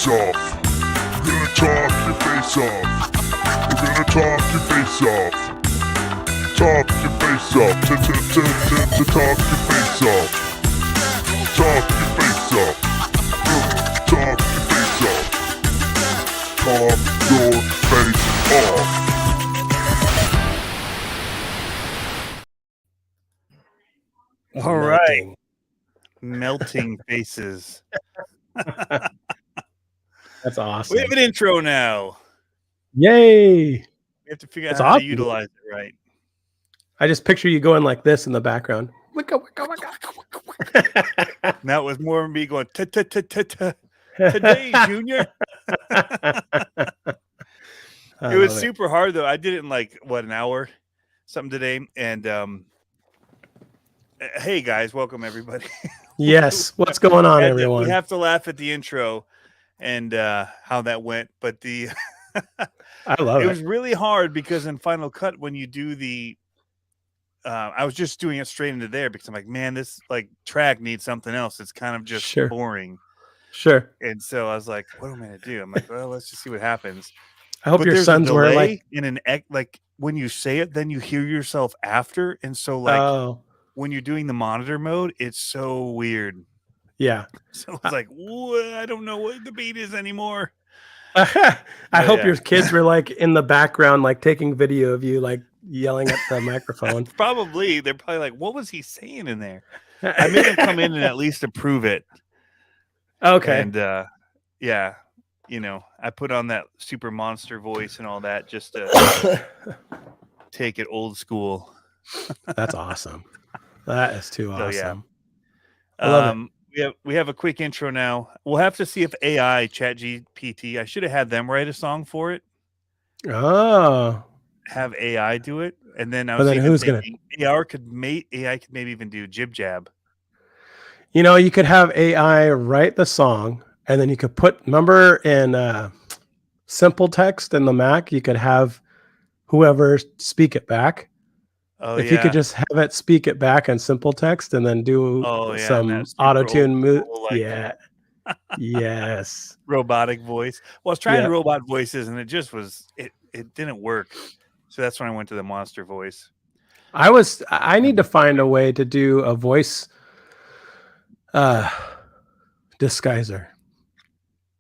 off. We're gonna talk your face off. We're gonna talk your face off. Talk your face off. To talk your face off. Talk your face off. Talk your face off. Talk your face off. All right. Melting faces. That's awesome. We have an intro now. Yay! We have to figure out That's how awesome. to utilize it right. I just picture you going like this in the background. Wicka, wicka, wicka. That was more me going today, Junior. It was super hard though. I did it in like an hour, something today. And hey guys, welcome everybody. Yes, what's going on, everyone? We have to laugh at the intro and how that went, but I love it. It was really hard because in Final Cut, when you do the I was just doing it straight into there because I'm like, man, this like track needs something else. It's kind of just boring. Sure. And so I was like, what am I gonna do? I'm like, well, let's just see what happens. I hope your sons were like in an like when you say it, then you hear yourself after, and so like when you're doing the monitor mode, it's so weird. Yeah. So it's like, I don't know what the beat is anymore. I hope your kids were like in the background, like taking video of you, like yelling at the microphone. Probably. They're probably like, what was he saying in there? I made them come in and at least approve it. Okay. And yeah, you know, I put on that super monster voice and all that just to take it old school. That's awesome. That is too awesome. So, yeah. I love it. We have a quick intro now. We'll have to see if AI ChatGPT. I should have had them write a song for it. Oh. Have AI do it, and then I was thinking AI could maybe even do jib jab. You know, you could have AI write the song, and then you could remember in simple text in the Mac, you could have whoever speak it back. Oh, if you could just have it speak it back in simple text and then do some auto-tune move. Yeah. Yes. Robotic voice. Well, I was trying robot voices and it just was it didn't work. So that's when I went to the monster voice. I need to find a way to do a voice disguiser.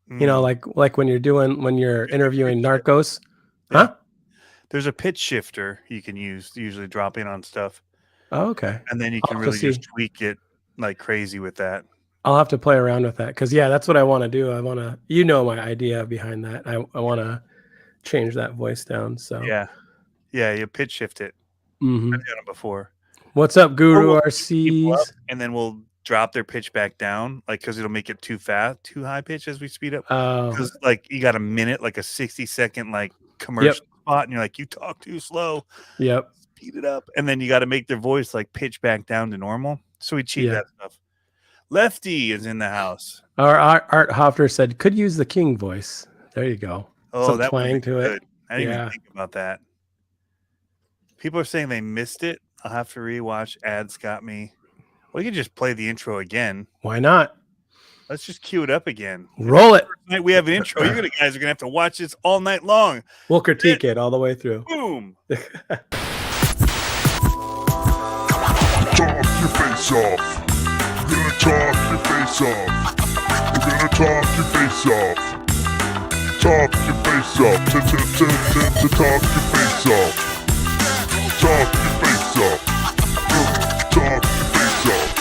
You know, like when you're interviewing narcos. Yeah. Huh? There's a pitch shifter you can use to usually drop in on stuff. Oh, okay. And then you can really just tweak it like crazy with that. I'll have to play around with that because that's what I want to do. I want to, my idea behind that. I want to change that voice down. So yeah, you pitch shift it. Mm-hmm. I've done it before. What's up, Guru RCs? And then we'll drop their pitch back down, like because it'll make it too high pitch as we speed up. Because like you got a minute, like a 60-second like commercial spot, and you're like, you talk too slow. Yep. Speed it up, and then you got to make their voice like pitch back down to normal. So we cheat that stuff. Lefty is in the house. Our Art Hofter said could use the King voice. There you go. Oh, some that twang to good. it. I didn't even think about that. People are saying they missed it. I'll have to rewatch. Ads got me. We can just play the intro again. Why not? Let's just cue it up again. Roll it. Tonight we have an intro. You guys are gonna have to watch this all night long. We'll critique it all the way through. Boom. Talk your face off. We're gonna talk your face off. We're gonna talk your face off. Talk your face off. To talk your face off. Talk your face off. Talk your face off.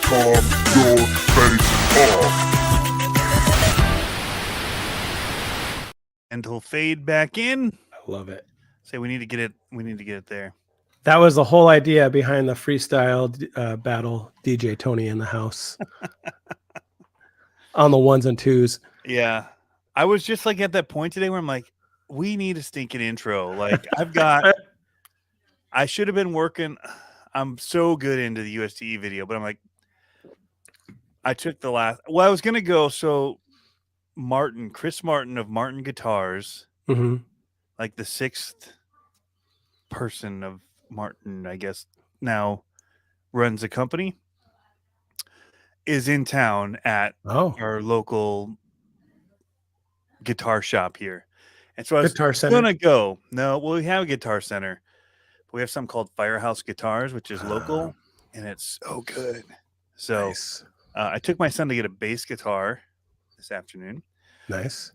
Talk your face off. And he'll fade back in. I love it. Say we need to get it. We need to get it there. That was the whole idea behind the freestyle battle. DJ Tony in the house on the ones and twos. Yeah, I was just like at that point today where I'm like, we need a stinking intro. Like I should have been working. I'm so good into the USDE video, but I'm like, I took the last. Well, I was gonna go. So Chris Martin of Martin Guitars, like the 6th person of Martin, I guess now runs a company, is in town at our local guitar shop here. And so I was Guitar Center. gonna go. No, well, we have a guitar center. We have something called Firehouse Guitars, which is local, and it's so good. So Nice. I took my son to get a bass guitar this afternoon, Nice.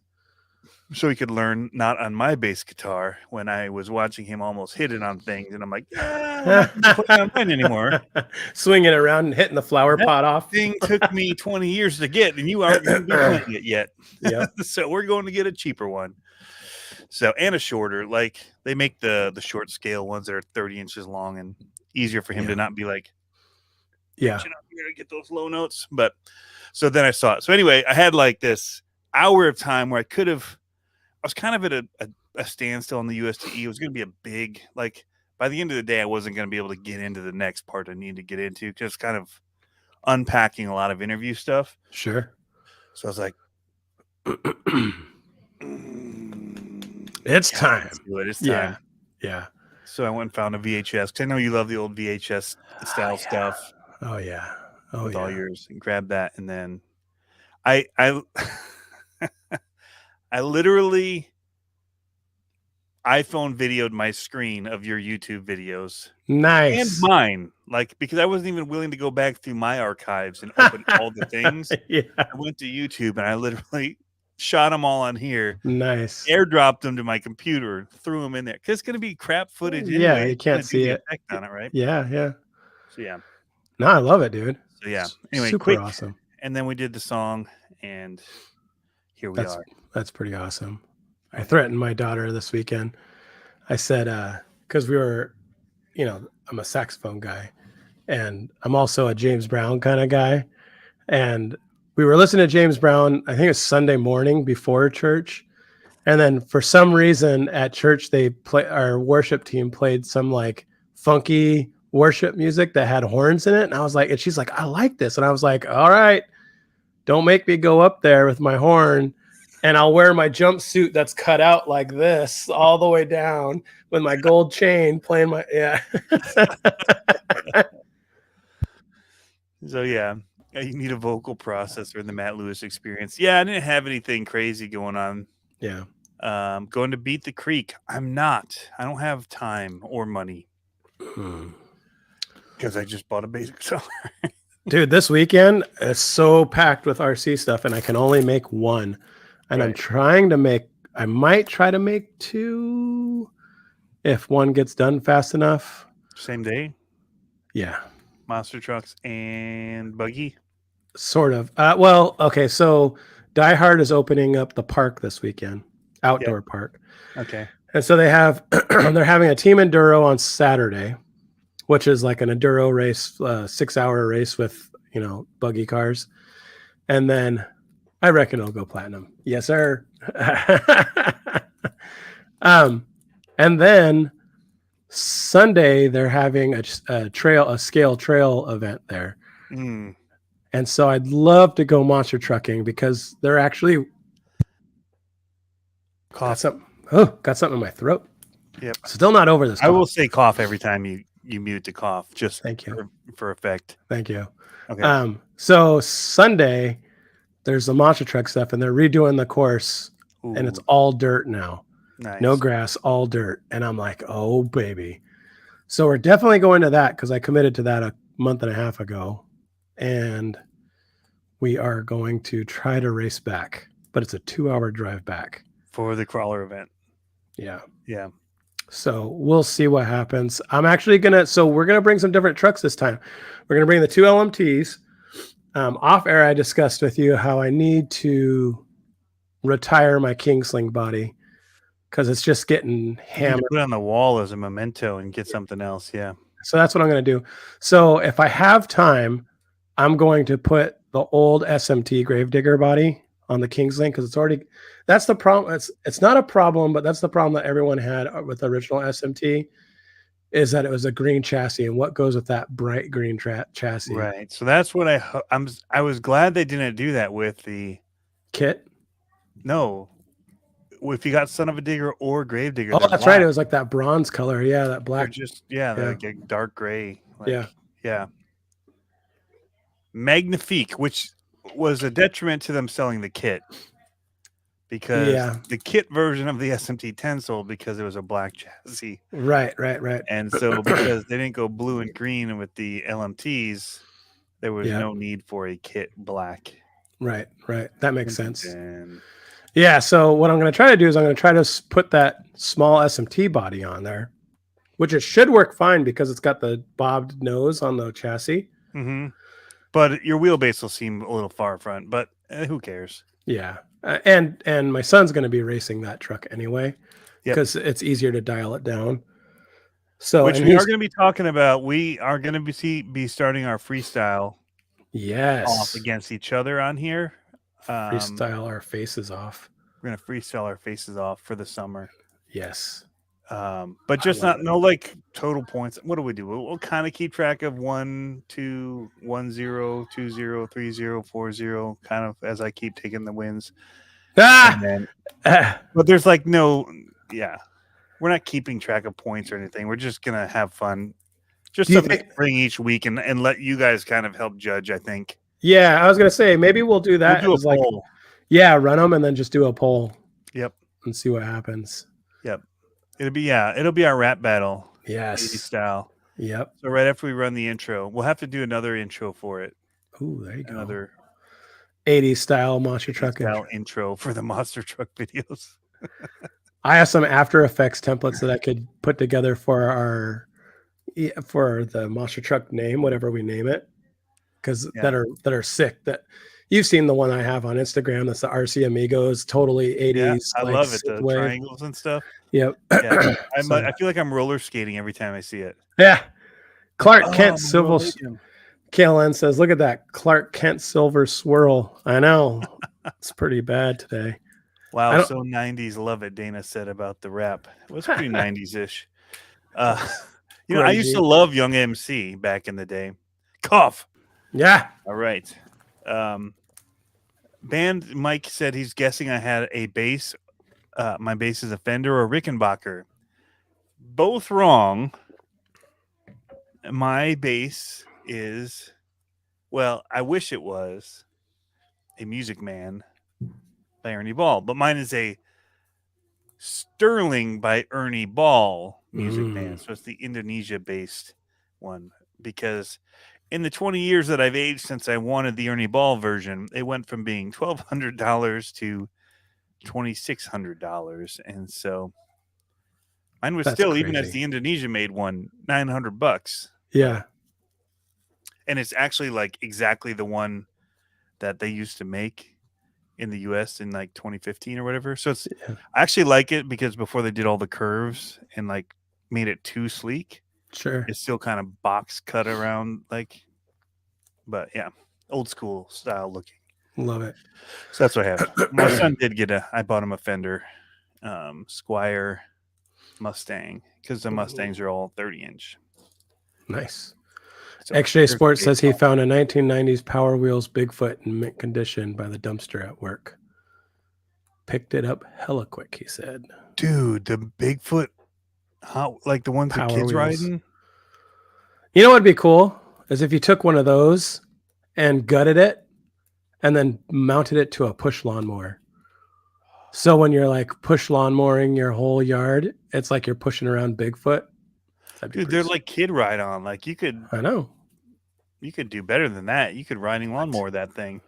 so he could learn not on my bass guitar when I was watching him almost hit it on things, and I'm like, I'm not gonna play on mine anymore. Swinging around and hitting the flower That pot off. Thing took me 20 years to get, and you aren't even playing it yet. Yep. So we're going to get a cheaper one. So, and a shorter, like they make the short scale ones that are 30 inches long and easier for him to not be like, Yeah. reaching up here to get those low notes. But so then I saw it. So anyway, I had like this hour of time where I was kind of at a standstill on the USTE. It was going to be a big, like by the end of the day, I wasn't going to be able to get into the next part I needed to get into, just kind of unpacking a lot of interview stuff. Sure. So I was like, It's time. let's do it. It's Yeah. time. Yeah. So I went and found a VHS because I know you love the old VHS style stuff Oh yeah. Oh with yeah. all yours, and grab that. And then I I literally iPhone videoed my screen of your YouTube videos and Nice. mine, like, because I wasn't even willing to go back through my archives and open all the things. Yeah. I went to YouTube and I literally shot them all on here, Nice. airdropped them to my computer, threw them in there because it's going to be crap footage. Yeah, Anyway. you It's can't gonna do see the it. effect on it, right? Yeah. Yeah. So yeah. No, I love it, dude. So yeah. Anyway, Super quick, awesome. and then we did the song, and here we are. That's pretty awesome. I threatened my daughter this weekend. I said, because we were, I'm a saxophone guy, and I'm also a James Brown kind of guy. And we were listening to James Brown, I think it was Sunday morning before church. And then for some reason at church, our worship team played some like funky worship music that had horns in it. And I was like, and she's like, I like this. And I was like, all right, don't make me go up there with my horn, and I'll wear my jumpsuit that's cut out like this all the way down with my gold chain playing my, yeah. So yeah, you need a vocal processor in the Matt Lewis experience. Yeah, I didn't have anything crazy going on. Yeah. Going to Beat the Creek. I don't have time or money because I just bought a basic guitar. Dude, this weekend is so packed with RC stuff, and I can only make one. And Right. I might try to make two if one gets done fast enough. Same day, Yeah. monster trucks and buggy. Sort of. Well, okay. So Die Hard is opening up the park this weekend, outdoor park. Okay. And so they're having a team enduro on Saturday, which is like an enduro race, 6-hour race with, buggy cars. And then I reckon it'll go platinum. Yes, sir. And then Sunday they're having a scale trail event there. Mm. And so I'd love to go monster trucking because they're actually got something in my throat. Yep. Still not over this. I will say cough every time you mute the cough, just Thank you. For effect. Thank you. Okay. So Sunday there's the monster truck stuff, and they're redoing the course, and it's all dirt now. Nice. No grass, all dirt. And I'm like, oh baby. So we're definitely going to that because I committed to that a month and a half ago, and we are going to try to race back, but it's a 2-hour drive back for the crawler event. Yeah. Yeah. So we'll see what happens. I'm actually we're going to bring some different trucks this time. We're going to bring the 2 LMTs. Off air, I discussed with you how I need to retire my Kingsling body because it's just getting hammered. Put it on the wall as a memento and get something else. Yeah. So that's what I'm going to do. So if I have time, I'm going to put the old SMT Gravedigger body on the Kingsling because that's the problem. It's not a problem, but that's the problem that everyone had with the original SMT is that it was a green chassis, and what goes with that bright green chassis. Right. So that's what I was glad they didn't do that with the kit. No. If you got Son of a Digger or Gravedigger. Oh, that's black. Right. It was like that bronze color. Yeah, that black. They're like a dark gray. Yeah. Magnifique, which was a detriment to them selling the kit. because Yeah. the kit version of the SMT-10 sold because it was a black chassis. Right. And so because they didn't go blue and green with the LMTs, there was Yeah. no need for a kit black. Right. That makes sense. And Yeah. So what I'm going to try to do is I'm going to try to put that small SMT body on there, which it should work fine because it's got the bobbed nose on the chassis. but your wheelbase will seem a little far front, but who cares? Yeah. And my son's going to be racing that truck anyway because it's easier to dial it down. So, which and we he's are going to be talking about. We are going to be starting our freestyle off against each other on here. Freestyle our faces off. We're going to freestyle our faces off for the summer. Yes. But just no like total points. What do? We'll kind of keep track of 1, 2, 1, 0, 2, 0, 3, 0, 4, 0, kind of as I keep taking the wins. And then, but there's like we're not keeping track of points or anything. We're just gonna have fun. Just something to bring each week and let you guys kind of help judge, I think. Yeah, I was gonna say maybe we'll do that. We'll do a poll. Run them and then just do a poll. Yep. And see what happens. Yep. It'll be our rap battle. Yes. 80 style. Yep. So right after we run the intro, we'll have to do another intro for it. Oh, there you go. Another 80s style monster truck intro for the monster truck videos. I have some After Effects templates that I could put together for the monster truck name, whatever we name it, because that are sick. That you've seen the one I have on Instagram. That's the RC Amigos, totally 80s. Yeah, I love it. The triangles and stuff. Yep. Yeah. I feel like I'm roller skating every time I see it. Yeah. Clark Kent Silver. KLN says, "Look at that Clark Kent silver swirl." I know it's pretty bad today. Wow, so 90s. Love it. Dana said about the rap. It was pretty 90s ish. I used to love Young MC back in the day. Cough. Yeah. All right. Band Mike said he's guessing I had a bass. My bass is a Fender or Rickenbacker. Both wrong. My bass is, I wish it was a Music Man by Ernie Ball, but mine is a Sterling by Ernie Ball Music Man. So it's the Indonesia-based one, because in the 20 years that I've aged since I wanted the Ernie Ball version, it went from being $1,200 to $2,600, and so mine was still crazy. Even as the Indonesia made one, $900. Yeah, and it's actually like exactly the one that they used to make in the US in like 2015 or whatever. So it's I actually like it because before they did all the curves and like made it too sleek. Sure. It's still kind of box cut around but yeah, old school style looking. Love it. So that's what I have. My son did I bought him a Fender Squire Mustang because the Mustangs are all 30-inch. Nice. So XJ Sports says he found a 1990s Power Wheels Bigfoot in mint condition by the dumpster at work. Picked it up hella quick, he said. Dude, the Bigfoot, like the ones the kids riding? You know what would be cool? Is if you took one of those and gutted it and then mounted it to a push lawnmower. So when you're like push lawnmowering your whole yard, it's like you're pushing around Bigfoot. Dude, they're like kid ride on. Like you could. I know. You could do better than that. You could riding lawnmower that thing.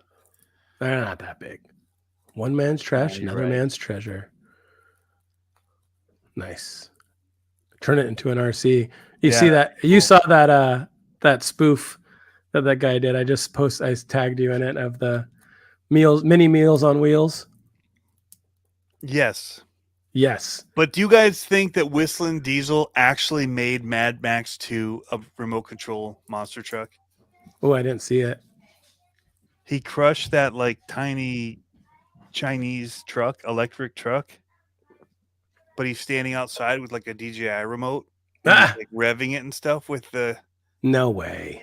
They're not that big. One man's trash, another man's treasure. Nice. Turn it into an RC. You see that? You saw that that spoof that guy did. I tagged you in it of the mini meals on wheels. Yes. Yes. But do you guys think that Whistling Diesel actually made Mad Max 2 a remote control monster truck? Oh, I didn't see it. He crushed that like tiny Chinese truck, electric truck. But he's standing outside with like a DJI remote, and he's, like revving it and stuff with the. No way.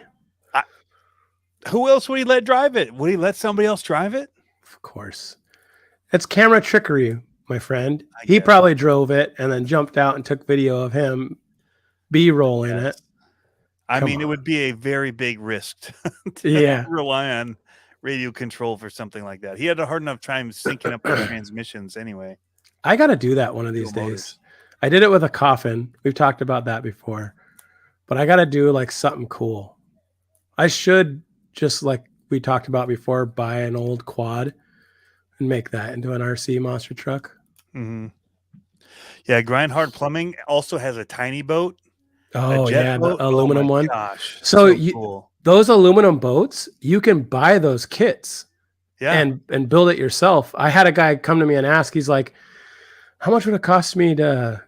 Who else would he let drive it? Would he let somebody else drive it? Of course. It's camera trickery, my friend. He probably drove it and then jumped out and took video of him B-roll in it. I mean, it would be a very big risk to rely on radio control for something like that. He had a hard enough time syncing up the transmissions anyway. I got to do that one of these Dual days. motors. I did it with a coffin. We've talked about that before, but I got to do like something cool. I should just like we talked about before, buy an old quad and make that into an RC monster truck. Mm-hmm. Yeah, Grindhard Plumbing also has a tiny boat. Oh jet yeah, boat? the aluminum one. Gosh, So cool. those aluminum boats, you can buy those kits Yeah, and build it yourself. I had a guy come to me and ask, he's like, how much would it cost me to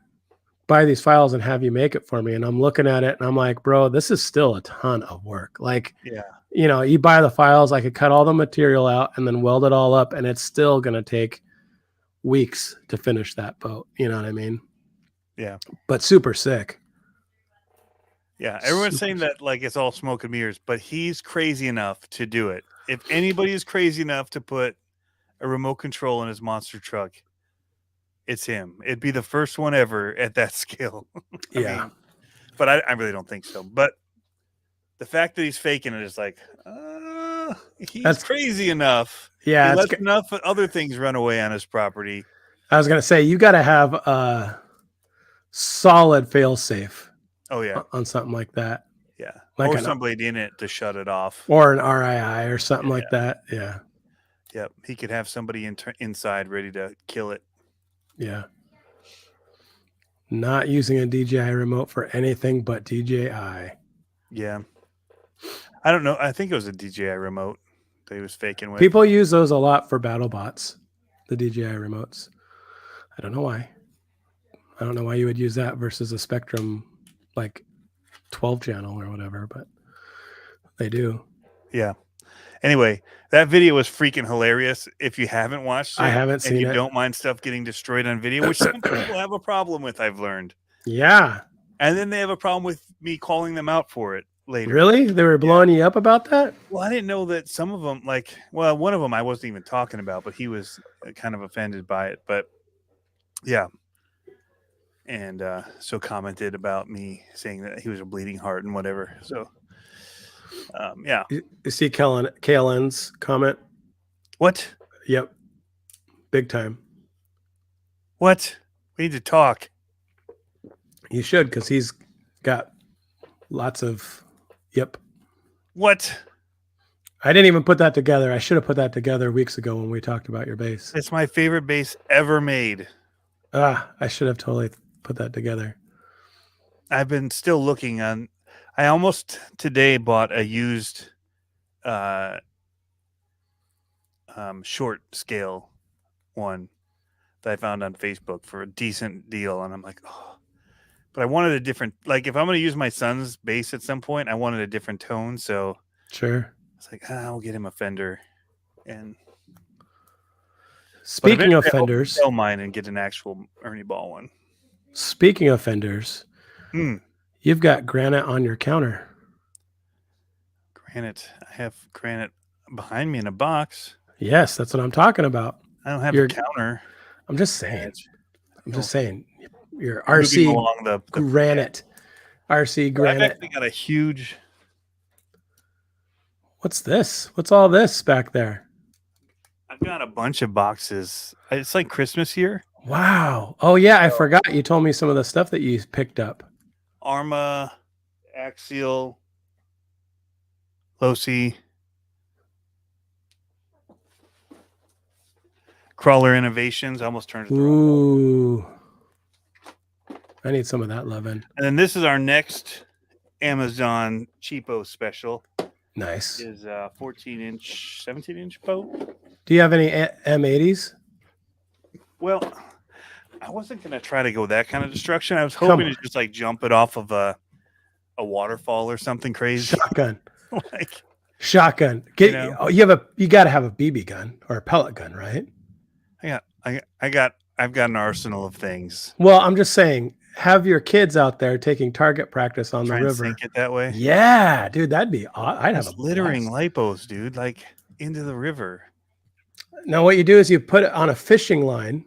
buy these files and have you make it for me? And I'm looking at it and I'm like, bro, this is still a ton of work. Like, yeah, you know, you buy the files, I could cut all the material out and then weld it all up, and it's still going to take weeks to finish that boat. You know what I mean? yeah, But super sick. yeah. Everyone's Super saying that like it's all smoke and mirrors, but he's crazy enough to do it. If anybody is crazy enough to put a remote control in his monster truck, it's him. It'd be the first one ever at that scale. Yeah. But I really don't think so. But the fact that he's faking it is like, he's That's crazy enough. Yeah. He lets enough other things run away on his property. I was going to say, you got to have a solid fail safe Oh yeah, on something like that. yeah. Like Or an- somebody in it to shut it off. Or an RII or something like that. Yeah. Yep, he could have somebody inside ready to kill it. Yeah. Not using a DJI remote for anything but DJI. Yeah. I don't know. I think it was a DJI remote that he was faking with. People use those a lot for battle bots, the DJI remotes. I don't know why. I don't know why you would use that versus a Spectrum like 12 channel or whatever, but they do. Yeah. Anyway, that video was freaking hilarious. If you haven't watched it, I haven't and seen you it. don't mind stuff getting destroyed on video, which some people have a problem with, I've learned. Yeah. And then they have a problem with me calling them out for it later. Really? They were blowing you up about that? Well, I didn't know that some of them, like, well, one of them I wasn't even talking about, but he was kind of offended by it. But yeah. And so commented about me saying that he was a bleeding heart and whatever. So, yeah. You see KLN's comment? What? Yep. Big time. What? We need to talk. You should, because he's got lots of, yep. What? I didn't even put that together. I should have put that together weeks ago when we talked about your bass. It's my favorite bass ever made. I should have totally put that together. I've been still looking on. I almost today bought a used short scale one that I found on Facebook for a decent deal. And I'm like, oh, but I wanted a different, like if I'm going to use my son's bass at some point, I wanted a different tone. So Sure. it's like, I'll get him a Fender. And Speaking of eventually I hope to Fenders, sell mine and get an actual Ernie Ball one. speaking of Fenders, Hmm. you've got Granite on your counter. Granite. I have Granite behind me in a box. Yes, that's what I'm talking about. I don't have Your a counter. I'm just saying. I'm just saying. Your Moving RC along the Granite. RC I've Granite. actually got a huge. What's this? What's all this back there? I've got a bunch of boxes. It's like Christmas here. Wow. Oh yeah, I forgot you told me some of the stuff that you picked up. Arma, Axial, Losi, Crawler Innovations. I almost turned it the wrong way. Ooh. I need some of that loving. And then this is our next Amazon cheapo special. Nice. Is 14-inch, 17-inch boat. Do you have any M80s? Well, I wasn't gonna try to go that kind of destruction. I was Come hoping on. to just like jump it off of a waterfall or something crazy. Shotgun. Like, Shotgun. You know? You got to have a BB gun or a pellet gun, right? I've got an arsenal of things. Well, I'm just saying, have your kids out there taking target practice on Try the and river. sink it that way. Yeah, dude, that'd be. I'd have Just a littering blast. lipos, dude, like into the river. Now, what you do is you put it on a fishing line,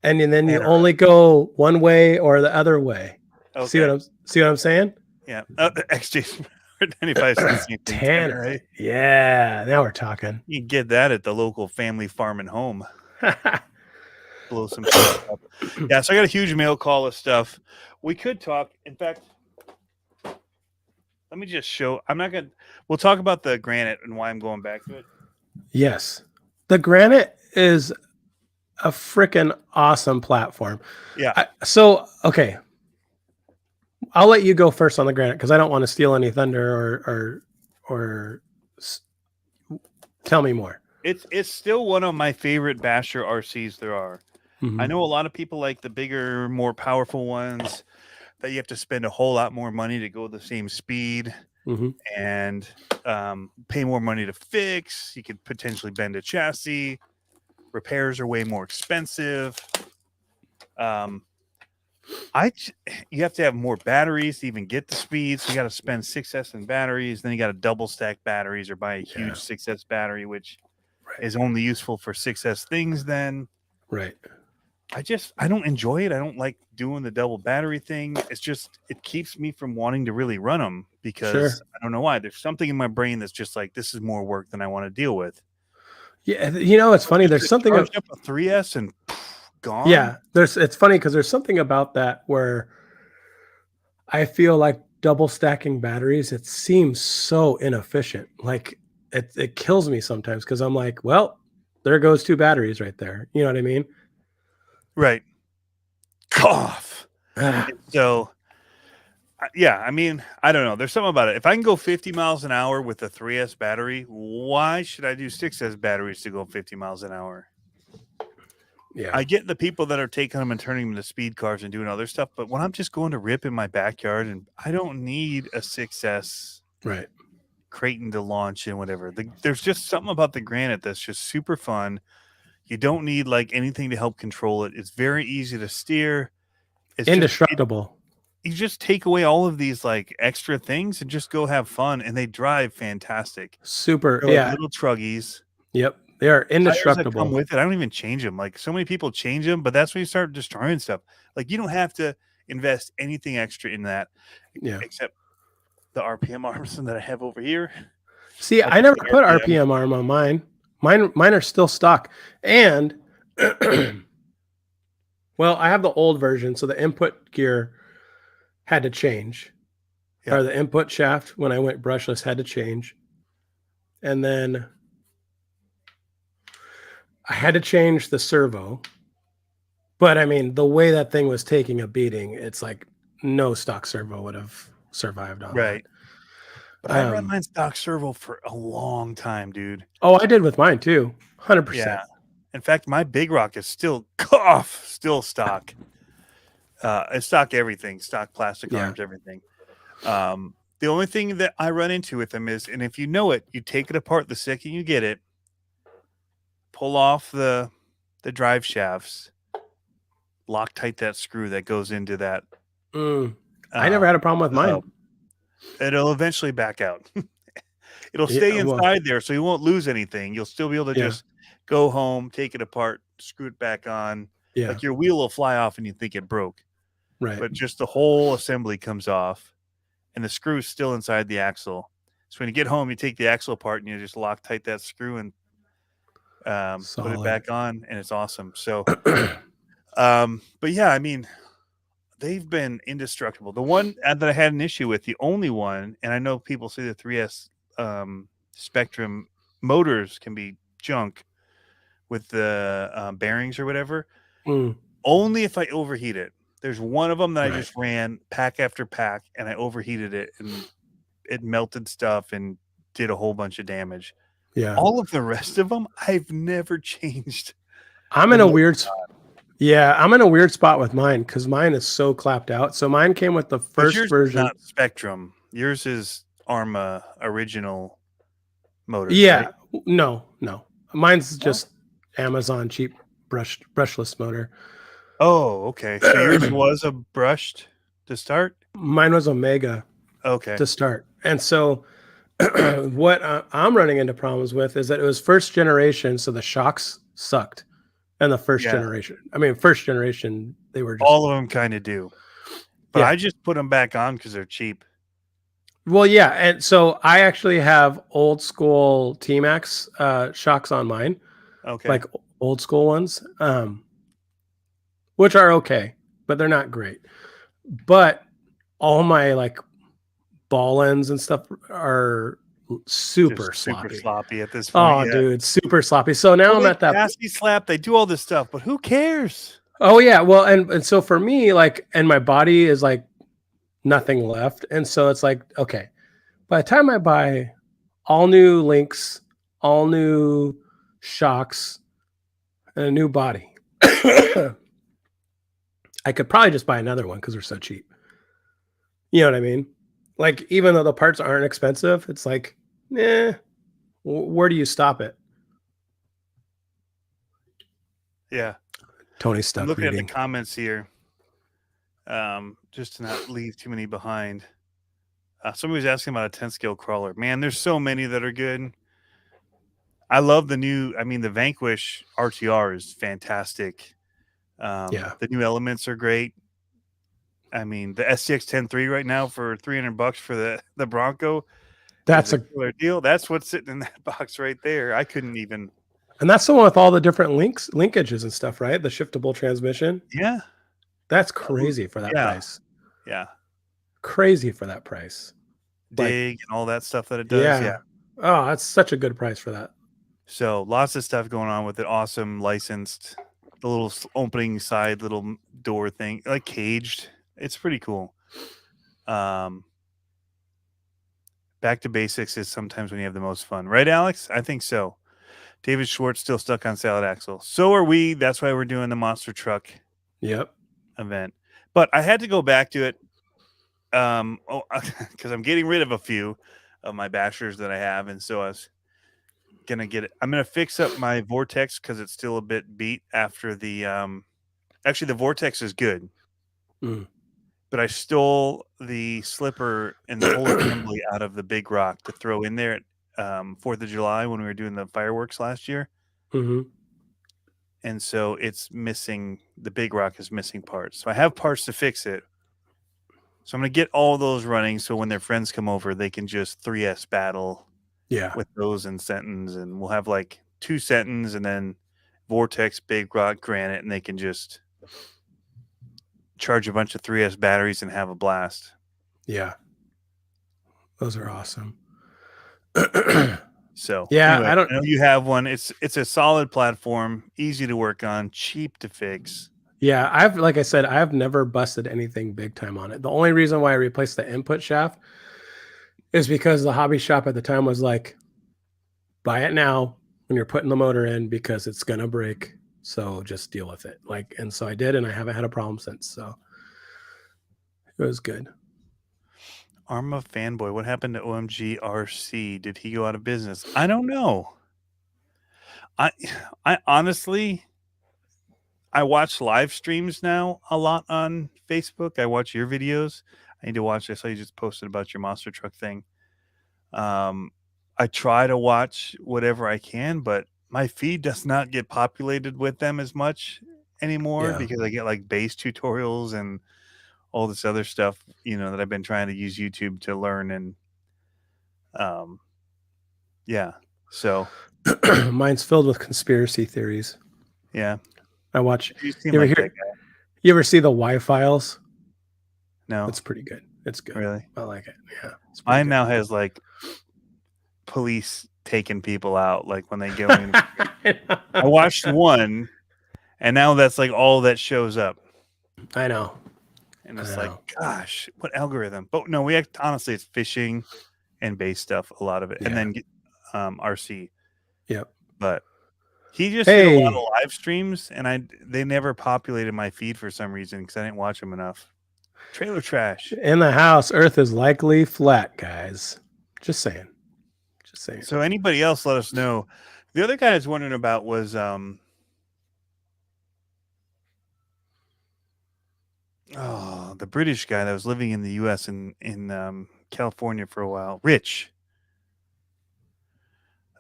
and then you And only go one way or the other way. Okay. See what I'm saying? Yeah. XJ 95 cents. Same thing, Tanner. right? Yeah, now we're talking. You can get that at the local family farm and home. Blow some stuff up. Yeah, so I got a huge mail call of stuff. We could talk. In fact, let me just show. We'll talk about the Granite and why I'm going back to it. Yes. The Granite is a freaking awesome platform. Yeah. Okay. I'll let you go first on the Granite because I don't want to steal any thunder or tell me more. It's still one of my favorite basher RCs there are. Mm-hmm. I know a lot of people like the bigger, more powerful ones that you have to spend a whole lot more money to go the same speed and pay more money to fix. You could potentially bend a chassis. Repairs are way more expensive. You have to have more batteries to even get the speed. So you got to spend 6S in batteries. Then you got to double stack batteries or buy a huge 6S battery, which is only useful for 6S things then. Right. I don't enjoy it. I don't like doing the double battery thing. It's just, it keeps me from wanting to really run them because I don't know why. There's something in my brain that's just like, this is more work than I want to deal with. Yeah. It's funny. There's something up a 3S and gone. Yeah. It's funny because there's something about that where I feel like double stacking batteries, it seems so inefficient. Like it kills me sometimes because I'm like, well, there goes 2 batteries right there. You know what I mean? Right. Cough. So, yeah, I mean, I don't know. There's something about it. If I can go 50 miles an hour with a 3S battery, why should I do 6S batteries to go 50 miles an hour? Yeah. I get the people that are taking them and turning them into speed cars and doing other stuff, but when I'm just going to rip in my backyard and I don't need a 6S Creighton to launch and whatever. There's just something about the Granite that's just super fun. You don't need like anything to help control it. It's very easy to steer. It's indestructible. You just take away all of these like extra things and just go have fun, and they drive fantastic. Super. They're like little truggies. Yep. They are indestructible. Come with it. I don't even change them. Like so many people change them, but that's when you start destroying stuff. Like you don't have to invest anything extra in that. Yeah. Except the RPM arms that I have over here. See, I never put RPM arm on mine. Mine are still stock. And well, I have the old version, so the input gear had to change. Or the input shaft when I went brushless had to change. And then I had to change the servo. But I mean, the way that thing was taking a beating, it's like no stock servo would have survived on that. But I ran mine stock servo for a long time, dude. Oh, I did with mine too. 100%. Yeah. In fact, my Big Rock is still stock. It's stock everything, stock plastic arms, everything. The only thing that I run into with them is, and if you know it, you take it apart the second you get it, pull off the drive shafts, Loctite that screw that goes into that. I never had a problem with mine. It'll eventually back out. It'll stay inside there, so you won't lose anything. You'll still be able to just go home, take it apart, screw it back on. Yeah. Like your wheel will fly off and you think it broke. Right. But just the whole assembly comes off and the screw's still inside the axle. So when you get home, you take the axle apart and you just Loctite that screw and put it back on, and it's awesome. So but yeah, I mean, they've been indestructible. The one that I had an issue with, the only one, and I know people say the 3S Spectrum motors can be junk with the bearings or whatever. Only if I overheat it. There's one of them that I just ran pack after pack, and I overheated it, and it melted stuff and did a whole bunch of damage. Yeah. All of the rest of them, I've never changed. I'm in a weird spot. Yeah, I'm in a weird spot with mine because mine is so clapped out. So mine came with the first version. Not Spectrum. Yours is Arma original motor. Yeah. Right? No. Mine's just Amazon cheap brushless motor. Oh, okay. So yours was a brushed to start? Mine was Omega. Okay. To start. And so what I'm running into problems with is that it was first generation, so the shocks sucked. And the first generation, they were just... all of them kind of do. But I just put them back on because they're cheap. Well, yeah, and so I actually have old school T-Max shocks on mine, Okay. like old school ones, which are okay, but they're not great. But all my like ball ends and stuff are super Just super sloppy. sloppy at this point. Oh, Yeah. dude, super sloppy. So now Well, I'm they at that. chassis slap. They do all this stuff, but who cares? Oh yeah, well, and so for me, like, and my body is like nothing left, and so it's like, okay, by the time I buy all new links, all new shocks, and a new body, I could probably just buy another one because they're so cheap. You know what I mean? Like, even though the parts aren't expensive, it's like, where do you stop it? Yeah. Tony's I'm stuck looking at reading. the comments here, just to not leave too many behind. Somebody was asking about a 10 scale crawler. Man, there's so many that are good. I love the new. I mean, the Vanquish RTR is fantastic. Yeah. The new elements are great. I mean, the STX 10.3 right now for $300 for the Bronco. That's is a killer deal. That's what's sitting in that box right there. I couldn't even. and that's the one with all the different linkages and stuff, right? The shiftable transmission. Yeah. That's crazy for that Yeah. price. Yeah. Crazy for that price. Like, Dig and all that stuff that it does. Yeah. Oh, that's such a good price for that. So lots of stuff going on with it. Awesome, licensed. The little opening side little door thing, like caged. It's pretty cool. Back to basics is sometimes when you have the most fun, right, Alex? I think so. David Schwartz still stuck on salad axle. So are we. That's why we're doing the monster truck Yep. event. But I had to go back to it. Because I'm getting rid of a few of my bashers that I have, and so I was gonna get it. I'm gonna fix up my Vortex because it's still a bit beat after the. Actually, the Vortex is good, but I stole the slipper and the whole assembly out of the Big Rock to throw in there at 4th of July when we were doing the fireworks last year. Mm-hmm. And so it's missing. The Big Rock is missing parts. So I have parts to fix it. So I'm going to get all those running so when their friends come over, they can just 3S battle with those and Sentins. And we'll have like 2 Sentins and then Vortex, Big Rock, Granite, and they can just charge a bunch of 3S batteries and have a blast. Yeah. Those are awesome. So yeah, anyway, I know you have one. It's a solid platform, easy to work on, cheap to fix. Yeah, like I said, I've never busted anything big time on it. The only reason why I replaced the input shaft is because the hobby shop at the time was like, buy it now when you're putting the motor in because it's gonna break. So just deal with it. Like, and so I did, and I haven't had a problem since. So it was good. Arma fanboy, what happened to OMG RC? Did he go out of business? I don't know. I honestly, I watch live streams now a lot on Facebook. I watch your videos. I need to watch. I saw you just posted about your monster truck thing. I try to watch whatever I can, but my feed does not get populated with them as much anymore because I get like base tutorials and all this other stuff, that I've been trying to use YouTube to learn. And so mine's filled with conspiracy theories. Yeah. I watch. You ever see the Y Files? No. It's pretty good. It's good. Really? I like it. Yeah. Mine now has like police taking people out, like when they go in. I watched one, and now that's like all that shows up. I know. And it's like, gosh, what algorithm? But no, honestly, it's fishing and base stuff, a lot of it, and then RC. Yep. But he just did a lot of live streams, and they never populated my feed for some reason because I didn't watch them enough. Trailer trash in the house. Earth is likely flat, guys. Just saying. So anybody else, let us know. The other guy I was wondering about was the British guy that was living in the U.S. in California for a while. Rich.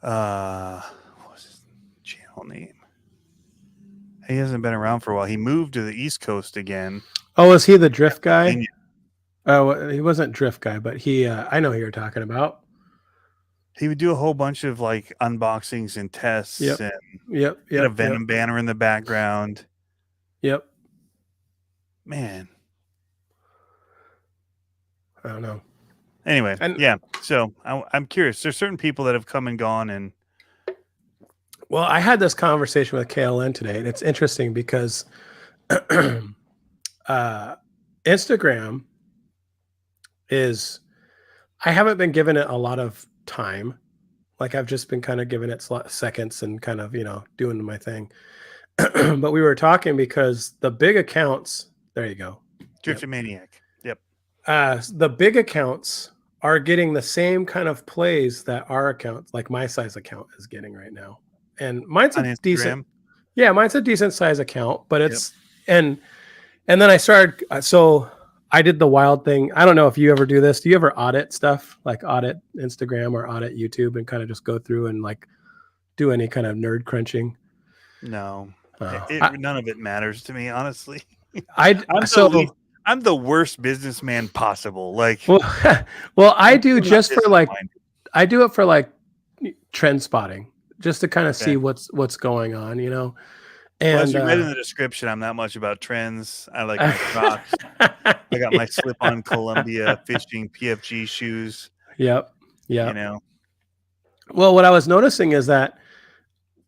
What was his channel name? He hasn't been around for a while. He moved to the East Coast again. Oh, is he the drift guy? Oh, he wasn't Drift Guy, but he. I know who you're talking about. He would do a whole bunch of like unboxings and tests, Yep. and Yep. had a Yep. Venom banner in the background. Yep. Man. I don't know. Anyway, And yeah. So I'm curious. There's certain people that have come and gone, and well, I had this conversation with KLN today, and it's interesting because Instagram is. I haven't been giving it a lot of time. Like I've just been kind of giving it seconds and kind of doing my thing. But we were talking because the big accounts. There you go. Drifting Maniac. Yep. The big accounts are getting the same kind of plays that our account, like my size account, is getting right now. And mine's On a Instagram. decent, yeah, mine's a decent size account, but it's and then I started. So I did the wild thing. I don't know if you ever do this. Do you ever audit stuff, like audit Instagram or audit YouTube, and kind of just go through and like do any kind of nerd crunching? No, Oh. none of it matters to me, honestly. I'm the worst businessman possible. Like, well, I do I'm just not for like, disappointed. I do it for like trend spotting, just to kind of see Okay. what's going on, Well, And as you read in the description, I'm not much about trends. I like my crocs. I got my slip-on Columbia fishing PFG shoes. Yep. Well, what I was noticing is that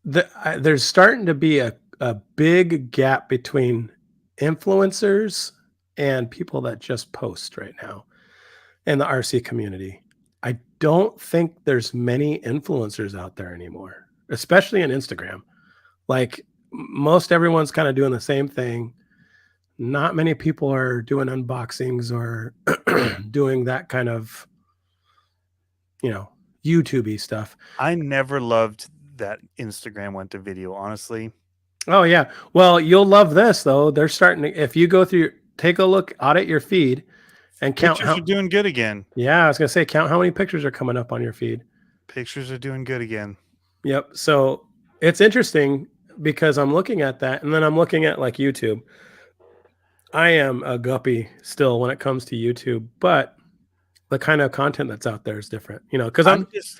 there's starting to be a big gap between influencers and people that just post right now in the RC community. I don't think there's many influencers out there anymore, especially on Instagram. Like most everyone's kind of doing the same thing. Not many people are doing unboxings or doing that kind of, YouTube-y stuff. I never loved that Instagram went to video, honestly. Oh yeah. Well, you'll love this though. They're starting to, if you go through, take a look, audit your feed and count Pictures are doing good again. Yeah, I was gonna say count how many pictures are coming up on your feed. Pictures are doing good again. Yep. So it's interesting because I'm looking at that and then I'm looking at like YouTube. I am a guppy still when it comes to YouTube, but the kind of content that's out there is different, because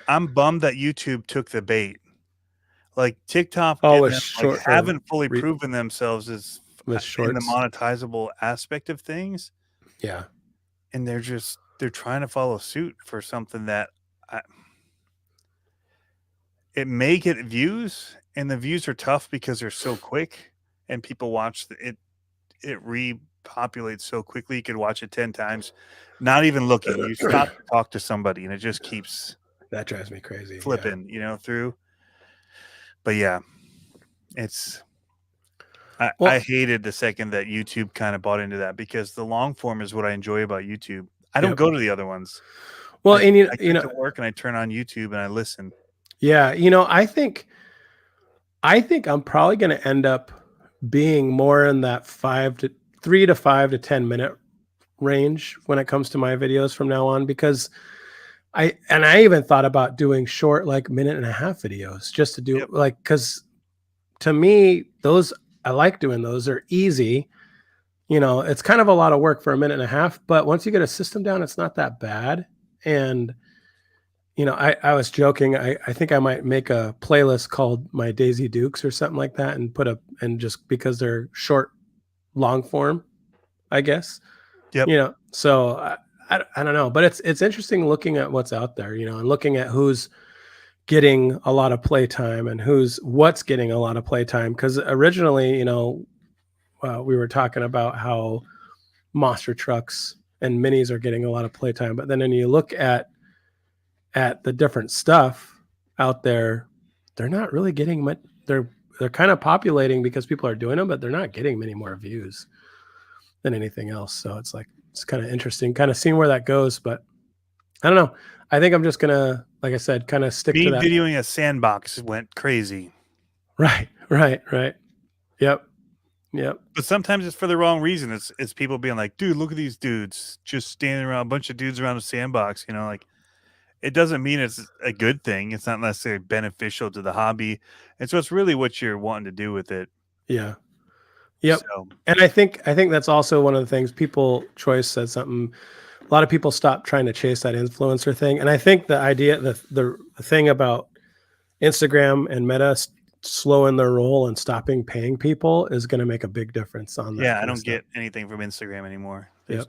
I'm bummed that YouTube took the bait. Like TikTok haven't fully proven themselves as in the monetizable aspect of things. Yeah. And they're trying to follow suit for something that it may get views, and the views are tough because they're so quick and people watch it repopulates so quickly. You could watch it 10 times, not even looking. You stop to talk to somebody and it just keeps that drives me crazy flipping, through. But yeah, I hated the second that YouTube kind of bought into that, because the long form is what I enjoy about YouTube. I don't go to the other ones. Well, I get to work and I turn on YouTube and I listen. Yeah, I think I'm probably going to end up being more in that 3 to 5 to 10 minute range when it comes to my videos from now on, because I even thought about doing short, like 1.5-minute videos just to do because to me, those, I like doing those. They're easy. It's kind of a lot of work for 1.5 minutes, but once you get a system down, it's not that bad. And, I was joking. I think I might make a playlist called My Daisy Dukes or something like that and just because they're short, long form, I guess. Yep. So I don't know, but it's interesting looking at what's out there, and looking at who's getting a lot of playtime and what's getting a lot of playtime. Because originally, we were talking about how monster trucks and minis are getting a lot of playtime, but then when you look at the different stuff out there, they're not really getting much. They're kind of populating because people are doing them, but they're not getting many more views than anything else. So it's kind of interesting, kind of seeing where that goes. But I don't know. I think I'm just gonna, like I said, kind of stick to that. Videoing a sandbox went crazy. Right. Yep. But sometimes it's for the wrong reason. It's people being like, dude, look at these dudes just standing around, a bunch of dudes around a sandbox. Like, it doesn't mean it's a good thing. It's not necessarily beneficial to the hobby. And so it's really what you're wanting to do with it. Yeah. Yep. So, and I think that's also one of the things. People Choice said something lot of people stopped trying to chase that influencer thing. And I think the idea, the thing about Instagram and Meta slowing their roll and stopping paying people is going to make a big difference on that. Yeah, I don't get anything from Instagram anymore. There's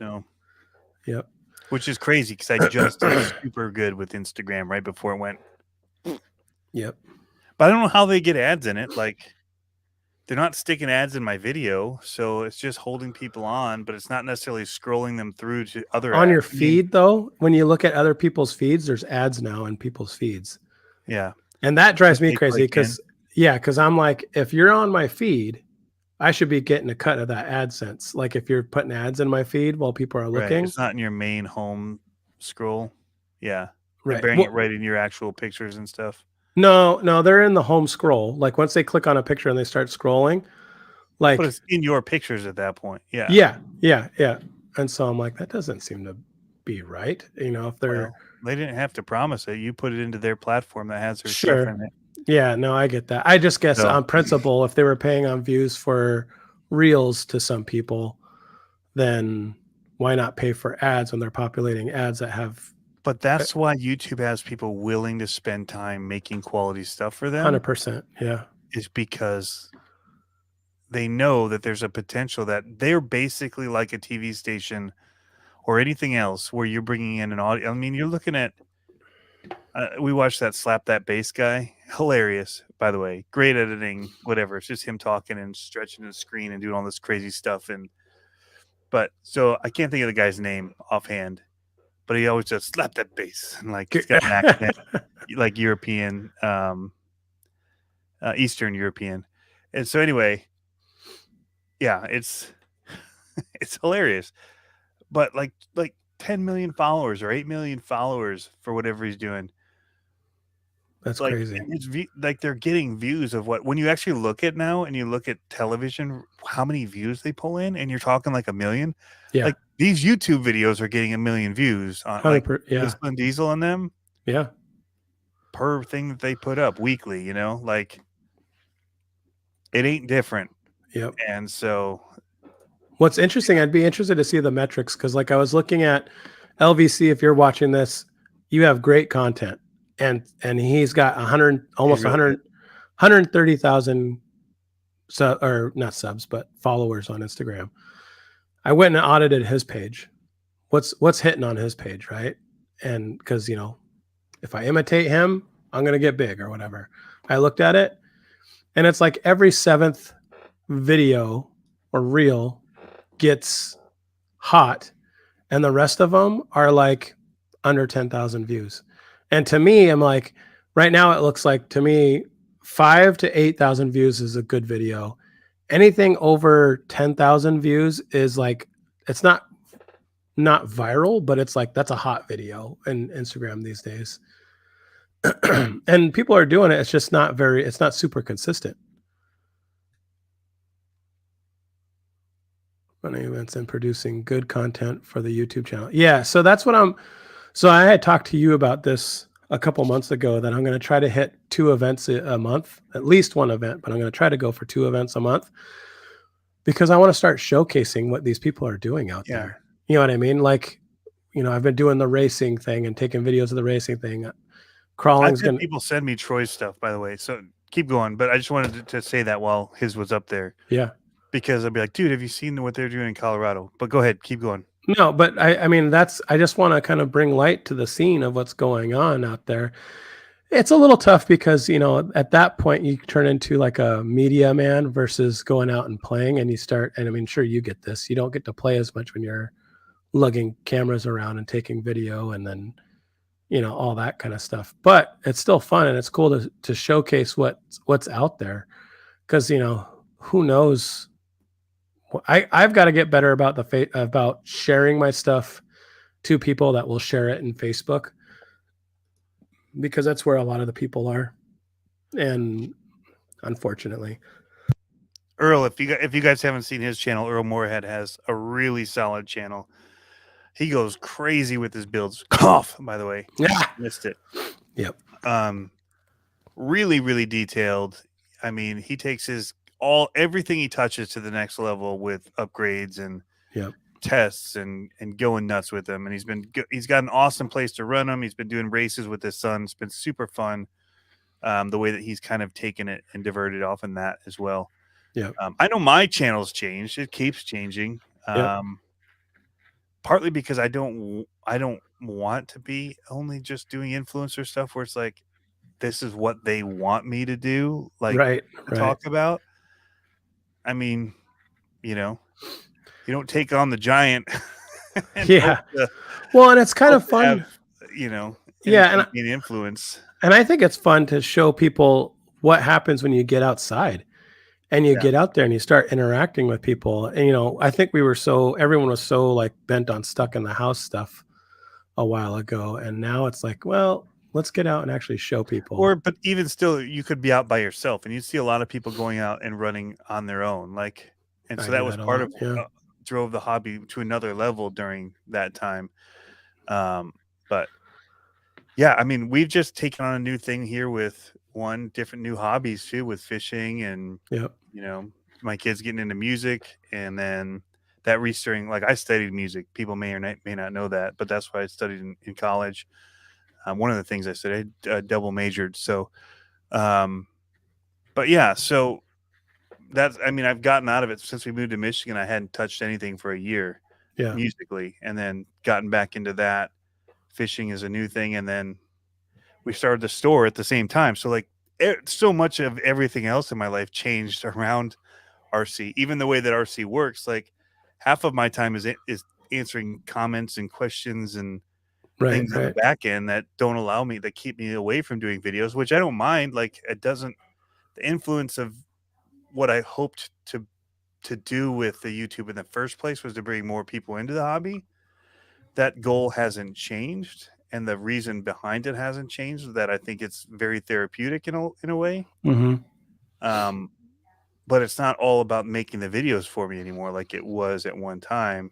Yep. Which is crazy because I just did super good with Instagram right before it went. Yep. But I don't know how they get ads in it. Like, they're not sticking ads in my video, so it's just holding people on, but it's not necessarily scrolling them through to other on ads. your feed. Though, when you look at other people's feeds, there's ads now in people's feeds. Yeah. And that drives me They crazy click in. because I'm like, if you're on my feed, I should be getting a cut of that AdSense. Like if you're putting ads in my feed while people are Right. looking. It's not in your main home scroll. Yeah. Right. They're bearing it right in your actual pictures and stuff. No, they're in the home scroll. Like once they click on a picture and they start scrolling, like, But it's in your pictures at that point. Yeah. Yeah. And so I'm like, that doesn't seem to be right. You know, if they're they didn't have to promise it. You put it into their platform that has their sure. stuff in it. Yeah, no, I get that. I just guess So- on principle, if they were paying on views for reels to some people, then why not pay for ads when they're populating ads that have But that's why YouTube has people willing to spend time making quality stuff for them. 100%? Yeah. Is because they know that there's a potential that they're basically like a TV station or anything else where you're bringing in an audio. I mean, you're looking at, we watched that Slap That Bass guy. Hilarious, by the way. Great editing, whatever. It's just him talking and stretching the screen and doing all this crazy stuff. But so I can't think of the guy's name offhand, but he always just slap that bass and like he's got an accent, like European, Eastern European. And so anyway, yeah, it's hilarious. But like 10 million followers or 8 million followers for whatever he's doing. That's like, crazy. Like they're getting views of when you actually look at now and you look at television, how many views they pull in, and you're talking like 1 million. Yeah. Like these YouTube videos are getting 1 million views on like Vin Diesel on them. Yeah. Per thing that they put up weekly, you know, like it ain't different. Yep. And so what's interesting, I'd be interested to see the metrics because like I was looking at LVC, if you're watching this, you have great content. And he's got 130,000 or not subs, but followers on Instagram. I went and audited his page. What's hitting on his page, right? And because you know, if I imitate him, I'm gonna get big or whatever. I looked at it, and it's like every 7th video or reel gets hot, and the rest of them are like under 10,000 views. And to me, I'm like, right now it looks like to me 5,000 to 8,000 views is a good video. Anything over 10,000 views is like, it's not viral, but it's like, that's a hot video in Instagram these days. And people are doing it. It's just it's not super consistent. Running events and producing good content for the YouTube channel. Yeah. So that's what so I had talked to you about this a couple months ago that I'm going to try to hit 2 events a month, at least 1 event, but I'm going to try to go for 2 events a month because I want to start showcasing what these people are doing out there. You know what I mean? Like, you know, I've been doing the racing thing and taking videos of the racing thing. Crawling's going to... People send me Troy's stuff, by the way. So keep going. But I just wanted to say that while his was up there. Yeah. Because I'd be like, dude, have you seen what they're doing in Colorado? But go ahead, keep going. No, but I mean, I just want to kind of bring light to the scene of what's going on out there. It's a little tough because, you know, at that point you turn into like a media man versus going out and playing and and I mean, sure, you get this. You don't get to play as much when you're lugging cameras around and taking video and then, you know, all that kind of stuff. But it's still fun and it's cool to showcase what's out there because, you know, who knows. I've got to get better about about sharing my stuff to people that will share it in Facebook because that's where a lot of the people are. And unfortunately, Earl, if you guys haven't seen his channel, Earl Moorhead has a really solid channel. He goes crazy with his builds. Cough, by the way. Yeah. Missed it. Yep. Really, really detailed. I mean, he takes everything he touches to the next level with upgrades and yep. tests and going nuts with them. And he's got an awesome place to run them. He's been doing races with his son. It's been super fun. The way that he's kind of taken it and diverted off in that as well. Yeah. I know my channel's changed. It keeps changing. Partly because I don't want to be only just doing influencer stuff where it's like, this is what they want me to do, like talk about. I mean, you don't take on the giant. Well, and it's kind of fun, and influence. And I think it's fun to show people what happens when you get outside and you get out there and you start interacting with people. And, I think everyone was so like bent on stuck in the house stuff a while ago. And now it's like, well, let's get out and actually show people. But even still, you could be out by yourself and you'd see a lot of people going out and running on their own. And so that was part of drove the hobby to another level during that time. But yeah, I mean, we've just taken on a new thing here with different new hobbies too, with fishing and, my kids getting into music, and then that restarting, like I studied music. People may or may not know that, but that's why I studied in college. One of the things I studied, I double majored. So, but yeah, so I've gotten out of it since we moved to Michigan. I hadn't touched anything for a year musically, and then gotten back into that. Fishing is a new thing. And then we started the store at the same time. So like so much of everything else in my life changed around RC, even the way that RC works. Like half of my time is answering comments and questions and things on the back end that keep me away from doing videos, which I don't mind. Like the influence of what I hoped to do with the YouTube in the first place was to bring more people into the hobby. That goal hasn't changed, and the reason behind it hasn't changed. That I think it's very therapeutic in a way. Mm-hmm. But it's not all about making the videos for me anymore, like it was at one time.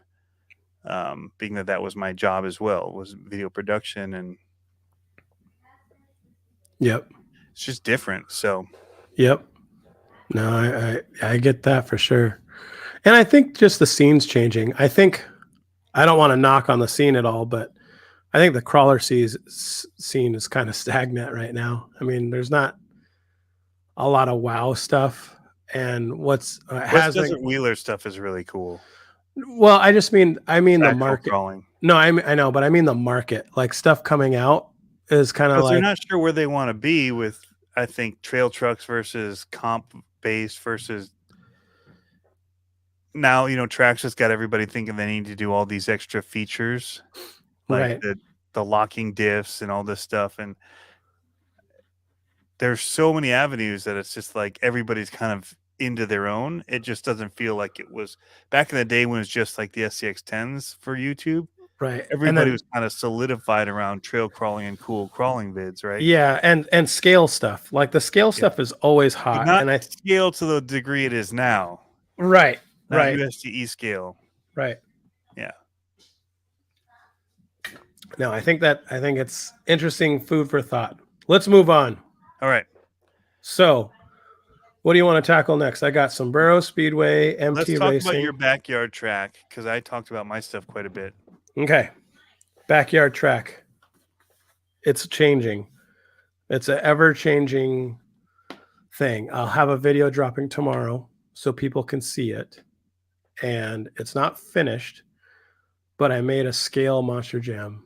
Being that was my job as well, was video production, and it's just different. So no, I get that for sure. And I think just the scene's changing. I think I don't want to knock on the scene at all, but I think the crawler scene is kind of stagnant right now. I mean, there's not a lot of wow stuff, and West Desert Wheeler stuff is really cool. Well, I mean the market. Crawling. No, I know, but I mean the market, like stuff coming out is kind of like they're not sure where they want to be with. I think trail trucks versus comp based versus. Now, Trax has got everybody thinking they need to do all these extra features, like the locking diffs and all this stuff. And there's so many avenues that it's just like everybody's kind of into their own. It just doesn't feel like it was back in the day when it was just like the SCX10s for YouTube. Right. Everybody was kind of solidified around trail crawling and cool crawling vids, right? Yeah, and scale stuff. Like the scale stuff is always hot. But not scale to the degree it is now. Right. Not USDE scale. Right. Yeah. No, I think it's interesting food for thought. Let's move on. All right. So, what do you want to tackle next? I got Sombrero Speedway, MT Let's talk Racing. About your backyard track, because I talked about my stuff quite a bit. Okay. Backyard track. It's changing. It's an ever-changing thing. I'll have a video dropping tomorrow so people can see it. And it's not finished, but I made a scale Monster Jam.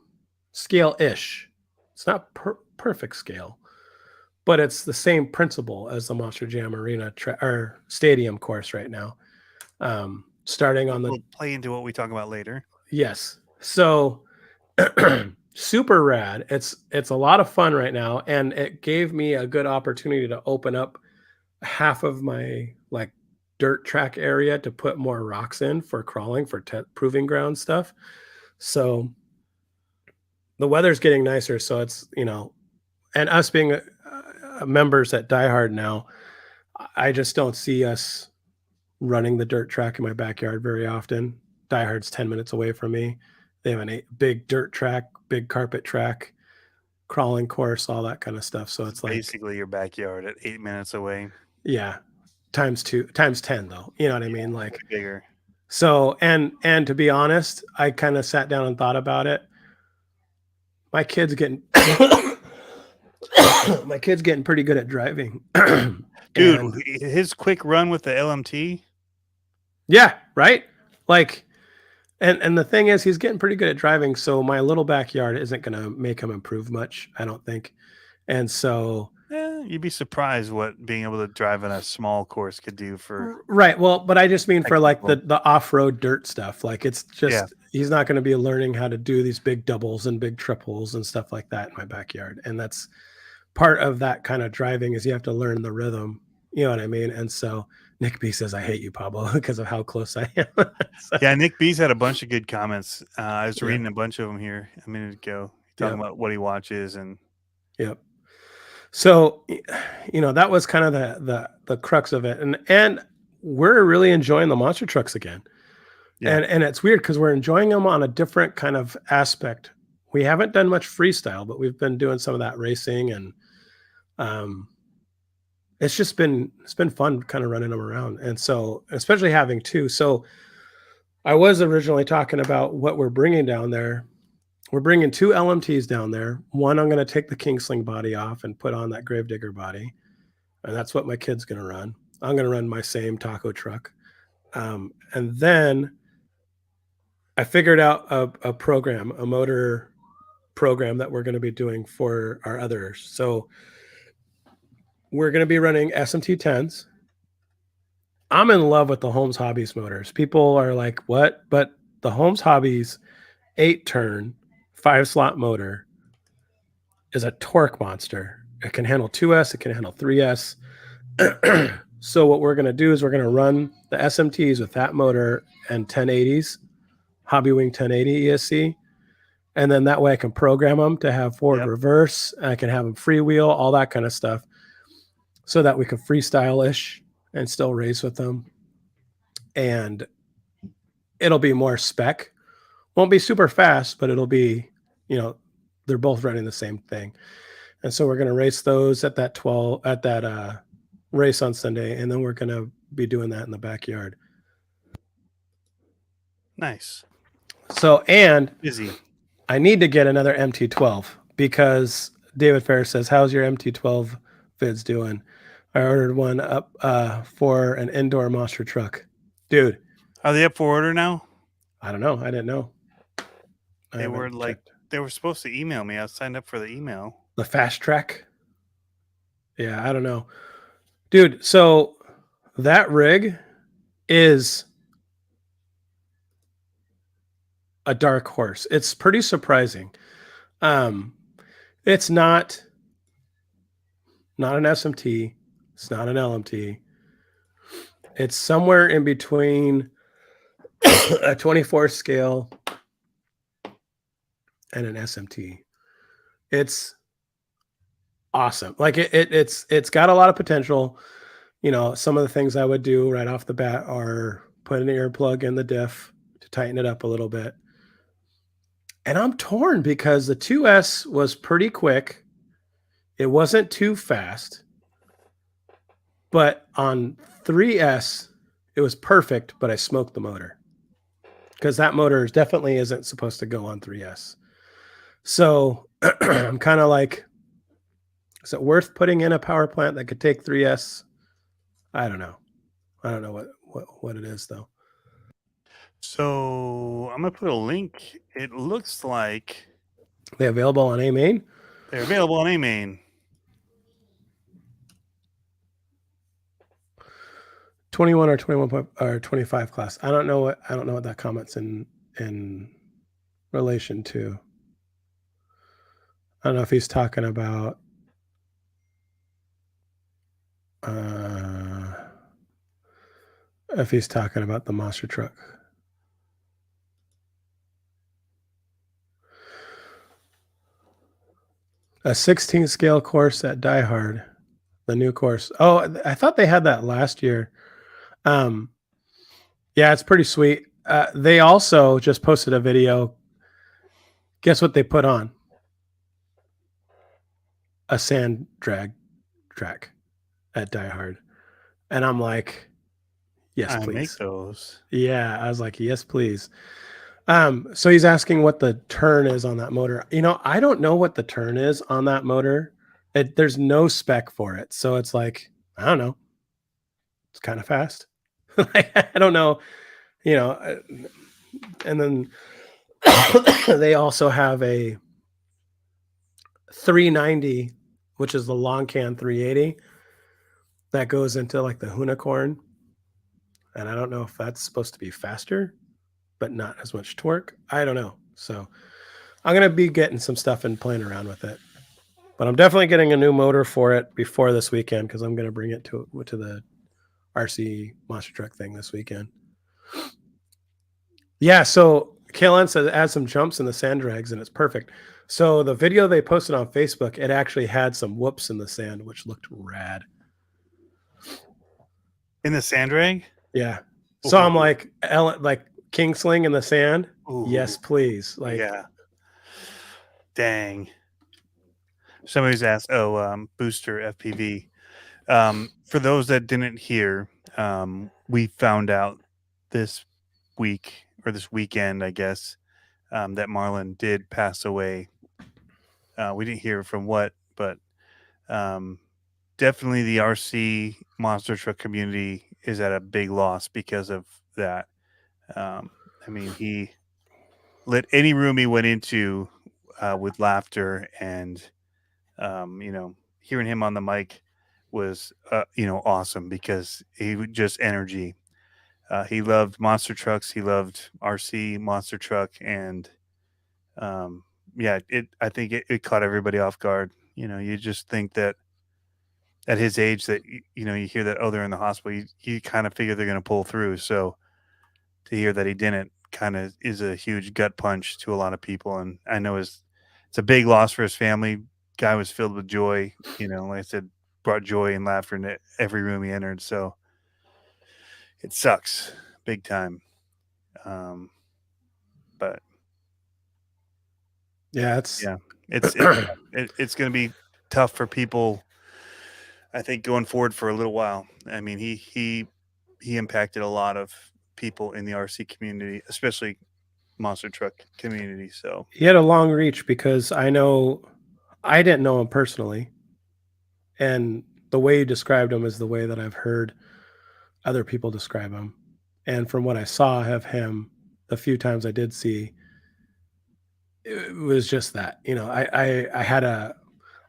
Scale-ish. It's not perfect scale, but it's the same principle as the Monster Jam Arena or stadium course right now. Starting on we'll play into what we talk about later. Yes. So super rad. It's a lot of fun right now, and it gave me a good opportunity to open up half of my like dirt track area to put more rocks in for crawling for proving ground stuff. So the weather's getting nicer, so it's and us being members at Die Hard now, I just don't see us running the dirt track in my backyard very often. Die Hard's 10 minutes away from me. They have a big dirt track, big carpet track, crawling course, all that kind of stuff. So it's like basically your backyard at 8 minutes away. Yeah. Times 10 though. You know what I mean? Like bigger. So, and to be honest, I kind of sat down and thought about it. My kid's getting my kid's getting pretty good at driving. Dude, And his quick run with the LMT. yeah, right? Like, and the thing is, he's getting pretty good at driving, so my little backyard isn't going to make him improve much, I don't think. And so You'd be surprised what being able to drive on a small course could do for. right, well, but I just mean for like Technical. the off-road dirt stuff. Like, it's just Yeah. he's not going to be learning how to do these big doubles and big triples and stuff like that in my backyard. And that's part of that kind of driving, is you have to learn the rhythm. You know what I mean? And so Nick B says, I hate you, Pablo, because of how close I am. So, Yeah, Nick B's had a bunch of good comments. I was Yeah. reading a bunch of them here a minute ago, talking about what he watches and. Yep. So, you know, that was kind of the crux of it, and we're really enjoying the monster trucks again. Yeah. And it's weird because we're enjoying them on a different kind of aspect. We haven't done much freestyle, but we've been doing some of that racing, and it's been fun kind of running them around. And so, especially having two. So I was originally talking about what we're bringing down there. We're bringing 2 LMTs down there. One, I'm going to take the Kingsling body off and put on that Gravedigger body. And that's what my kid's going to run. I'm going to run my same taco truck. And then I figured out a program, a motor program that we're going to be doing for our others. So we're going to be running SMT 10s. I'm in love with the Holmes Hobbies motors. People are like, what? But the Holmes Hobbies 8-turn 5-slot motor is a torque monster. It can handle 2S, it can handle 3S. So what we're going to do is we're going to run the SMTs with that motor and 1080s, Hobbywing 1080 ESC. And then that way I can program them to have forward reverse. I can have them freewheel, all that kind of stuff, so that we can freestyle-ish and still race with them. And it'll be more spec. Won't be super fast, but it'll be, you know, they're both running the same thing. And so we're going to race those at that race on Sunday, and then we're going to be doing that in the backyard. Nice. So, and Busy. I need to get another MT12 because David Ferris says, how's your MT12 vids doing? I ordered one up for an indoor monster truck. Dude. Are they up for order now? I don't know. I didn't know. They were supposed to email me. I signed up for the email. The fast track? Yeah, I don't know. Dude, so that rig is a dark horse. It's pretty surprising. It's not an SMT. It's not an LMT. It's somewhere in between a 24 scale and an SMT. It's awesome. Like it's got a lot of potential. You know, some of the things I would do right off the bat are put an earplug in the diff to tighten it up a little bit. And I'm torn because the 2S was pretty quick. It wasn't too fast. But on 3S, it was perfect, but I smoked the motor. Because that motor definitely isn't supposed to go on 3S. So I'm kind of like, is it worth putting in a power plant that could take 3S? I don't know. I don't know what it is, though. So I'm going to put a link. It looks like they're available on A-Main? They're available on A-Main. 21 or 21 or 25 class. I don't know what that comment's in relation to. I don't know if he's talking about the monster truck. A 16 scale course at Die Hard, the new course. Oh, I thought they had that last year. Yeah, it's pretty sweet. They also just posted a video. Guess what they put on? A sand drag track at Die Hard. And I'm like, Yes, I make please. those. Yeah, I was like, yes, please. So he's asking what the turn is on that motor. I don't know what the turn is on that motor. There's no spec for it. So it's like, I don't know. It's kind of fast. I don't know, and then they also have a 390, which is the long can 380 that goes into like the unicorn. And I don't know if that's supposed to be faster, but not as much torque. I don't know. So I'm going to be getting some stuff and playing around with it. But I'm definitely getting a new motor for it before this weekend because I'm going to bring it to the RC monster truck thing this weekend. Yeah, so Kalen says add some jumps in the sand drags and it's perfect. So the video they posted on Facebook, it actually had some whoops in the sand, which looked rad. In the sand drag? Yeah. So I'm Ooh. like king sling in the sand. Ooh. Yes, please. Like, Yeah. Dang. Somebody's asked, Booster FPV. For those that didn't hear, we found out this week or this weekend, I guess, that Marlin did pass away. We didn't hear from what, but definitely the RC monster truck community is at a big loss because of that. I mean, he lit any room he went into with laughter, and hearing him on the mic was awesome because he would just energy. He loved monster trucks. He loved RC monster truck, and I think it caught everybody off guard. You just think that at his age that you hear that they're in the hospital, you kind of figure they're going to pull through. So to hear that he didn't kind of is a huge gut punch to a lot of people, and I know it's a big loss for his family. Guy was filled with joy, like I said, brought joy and laughter into every room he entered. So it sucks big time. But yeah, it's going to be tough for people, I think, going forward for a little while. I mean, he impacted a lot of people in the RC community, especially monster truck community. So he had a long reach because I didn't know him personally, and the way you described him is the way that I've heard other people describe him. And from what I saw of him, the few times I did see, it was just that,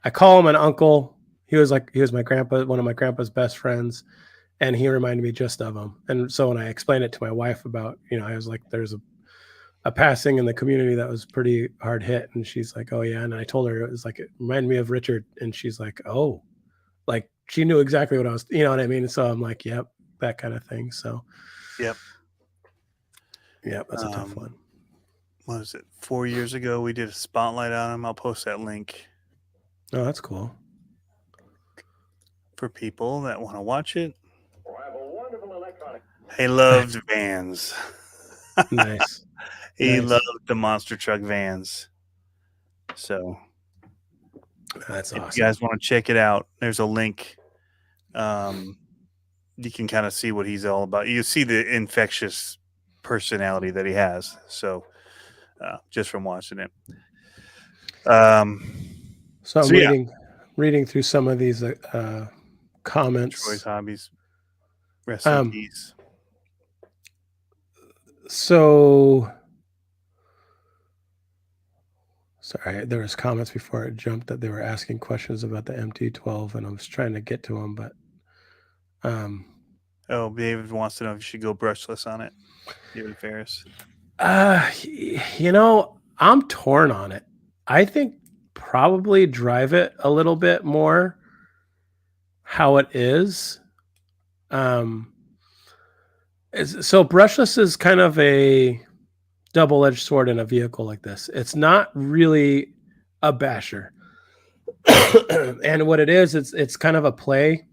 I call him an uncle. He was my grandpa, one of my grandpa's best friends. And he reminded me just of him. And so when I explained it to my wife about, I was like, there's a passing in the community that was pretty hard hit. And she's like, oh yeah. And I told her, it was like, it reminded me of Richard. And she's like, oh, like she knew exactly what I was, you know what I mean? So I'm like, yep, that kind of thing. So, yep, that's a tough one. What was it? 4 years ago, we did a spotlight on him. I'll post that link. Oh, that's cool. For people that want to watch it. He loved vans. Nice. He loved the monster truck vans. So that's awesome. If you guys want to check it out, there's a link. You can kind of see what he's all about. You see the infectious personality that he has. So just from watching it. So I'm reading through some of these comments. Troy's hobbies. Rest in peace. So sorry, there was comments before it jumped that they were asking questions about the MT-12, and I was trying to get to them, but David wants to know if you should go brushless on it. David Ferris. I'm torn on it. I think probably drive it a little bit more how it is. So brushless is kind of a double-edged sword in a vehicle like this. It's not really a basher. And what it is, it's kind of a play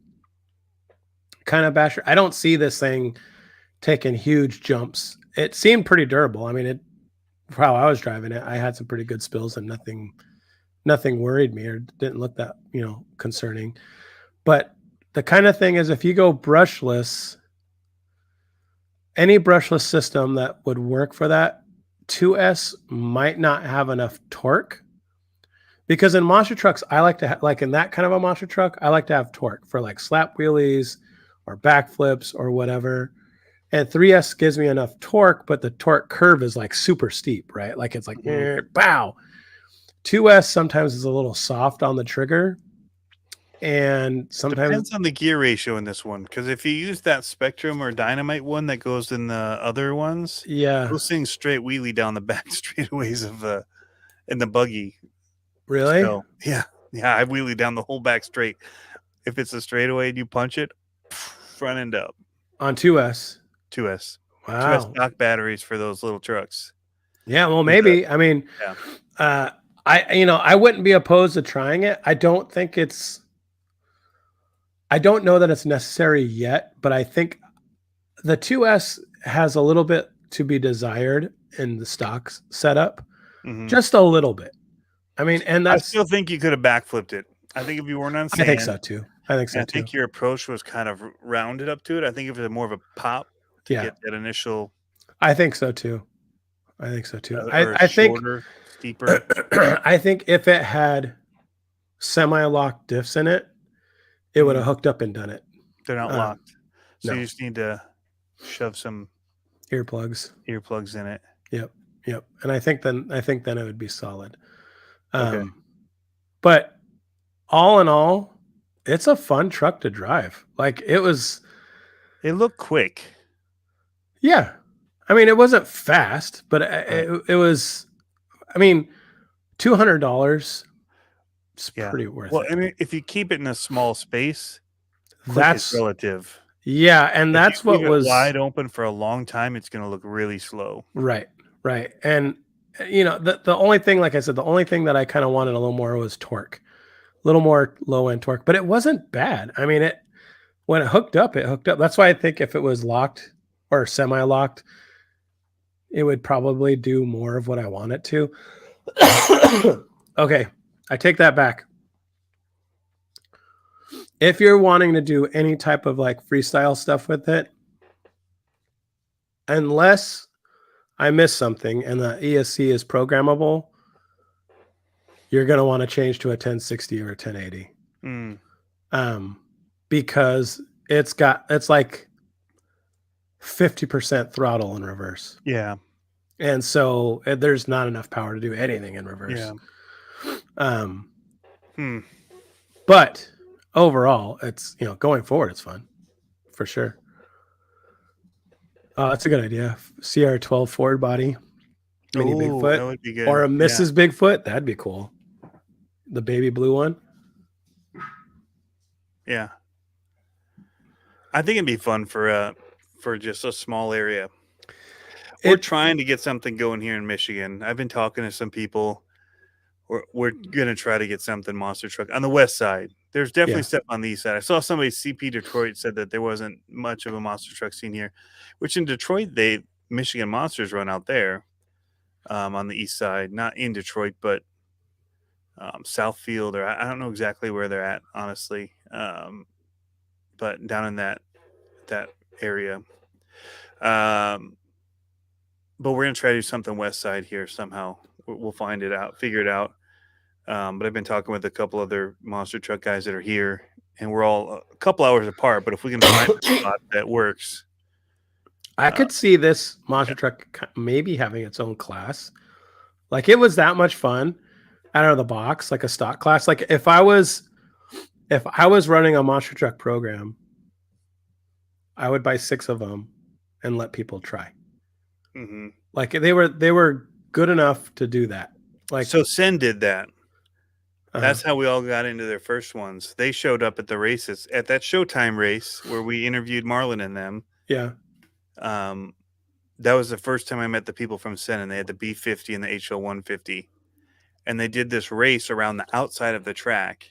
kind of basher. I don't see this thing taking huge jumps. It seemed pretty durable. I mean, how I was driving it, I had some pretty good spills and nothing worried me or didn't look that, concerning. But the kind of thing is, if you go brushless, any brushless system that would work for that 2S might not have enough torque. Because in monster trucks, I like to like in that kind of a monster truck, I like to have torque for like slap wheelies or backflips or whatever. And 3S gives me enough torque, but the torque curve is like super steep, right? Like it's like bow. 2S sometimes is a little soft on the trigger, and sometimes depends on the gear ratio in this one. Because if you use that Spectrum or Dynamite one that goes in the other ones, yeah, those things straight wheelie down the back straightaways of the in the buggy. really So yeah, I wheelie down the whole back straight. If it's a straightaway and you punch it, front end up. on 2S. 2S. 2S Wow. stock batteries for those little trucks. Yeah, well, maybe. I mean, Yeah. I wouldn't be opposed to trying it. I don't know that it's necessary yet, but I think the 2S has a little bit to be desired in the stock setup, just a little bit. I mean, and I that's still think you could have backflipped it. I think if you weren't on sand, I think so too. I think your approach was kind of rounded up to it. I think if it was more of a pop to get that initial. I think so too. I think Shorter, steeper. I think if it had semi-locked diffs in it, it would have hooked up and done it. They're not locked, so no. you just need to shove some earplugs in it. Yep. And I think then it would be solid. Okay. But all in all, it's a fun truck to drive. Like it looked quick. Yeah. I mean, it wasn't fast, but it was, I mean, $200 is pretty worth it. Well, I mean, if you keep it in a small space, that's relative. Yeah, and if that's what was wide open for a long time. It's going to look really slow. Right. And the only thing, like I said, the only thing that I kind of wanted a little more was torque, a little more low end torque, but it wasn't bad. I mean, when it hooked up. That's why I think if it was locked or semi-locked, it would probably do more of what I want it to. Okay, I take that back. If you're wanting to do any type of like freestyle stuff with it, unless I miss something and the ESC is programmable, you're going to want to change to a 1060 or a 1080. Because it's like 50% throttle in reverse. Yeah. And so there's not enough power to do anything in reverse. Yeah. But overall, it's, going forward, it's fun for sure. That's a good idea. CR12 Ford body, mini Bigfoot, that would be good. or a Mrs. Bigfoot. That'd be cool. The baby blue one. Yeah. I think it'd be fun for just a small area. We're trying to get something going here in Michigan. I've been talking to some people. We're going to try to get something monster truck on the west side. There's definitely stuff on the east side. I saw somebody, CP Detroit, said that there wasn't much of a monster truck scene here, which in Detroit, Michigan Monsters run out there on the east side, not in Detroit, but Southfield, or I don't know exactly where they're at, honestly, but down in that area. But we're going to try to do something west side here somehow. We'll find it out, figure it out. But I've been talking with a couple other monster truck guys that are here, and we're all a couple hours apart. But if we can find a spot that works, I could see this monster truck maybe having its own class. Like it was that much fun out of the box, like a stock class. Like if I was running a monster truck program, I would buy 6 of them and let people try. Like they were good enough to do that. Like so Sen did that. That's how we all got into their first ones. They showed up at the races, at that Showtime race where we interviewed Marlin and them. Yeah. That was the first time I met the people from Sen, and they had the B50 and the HL 150. And they did this race around the outside of the track,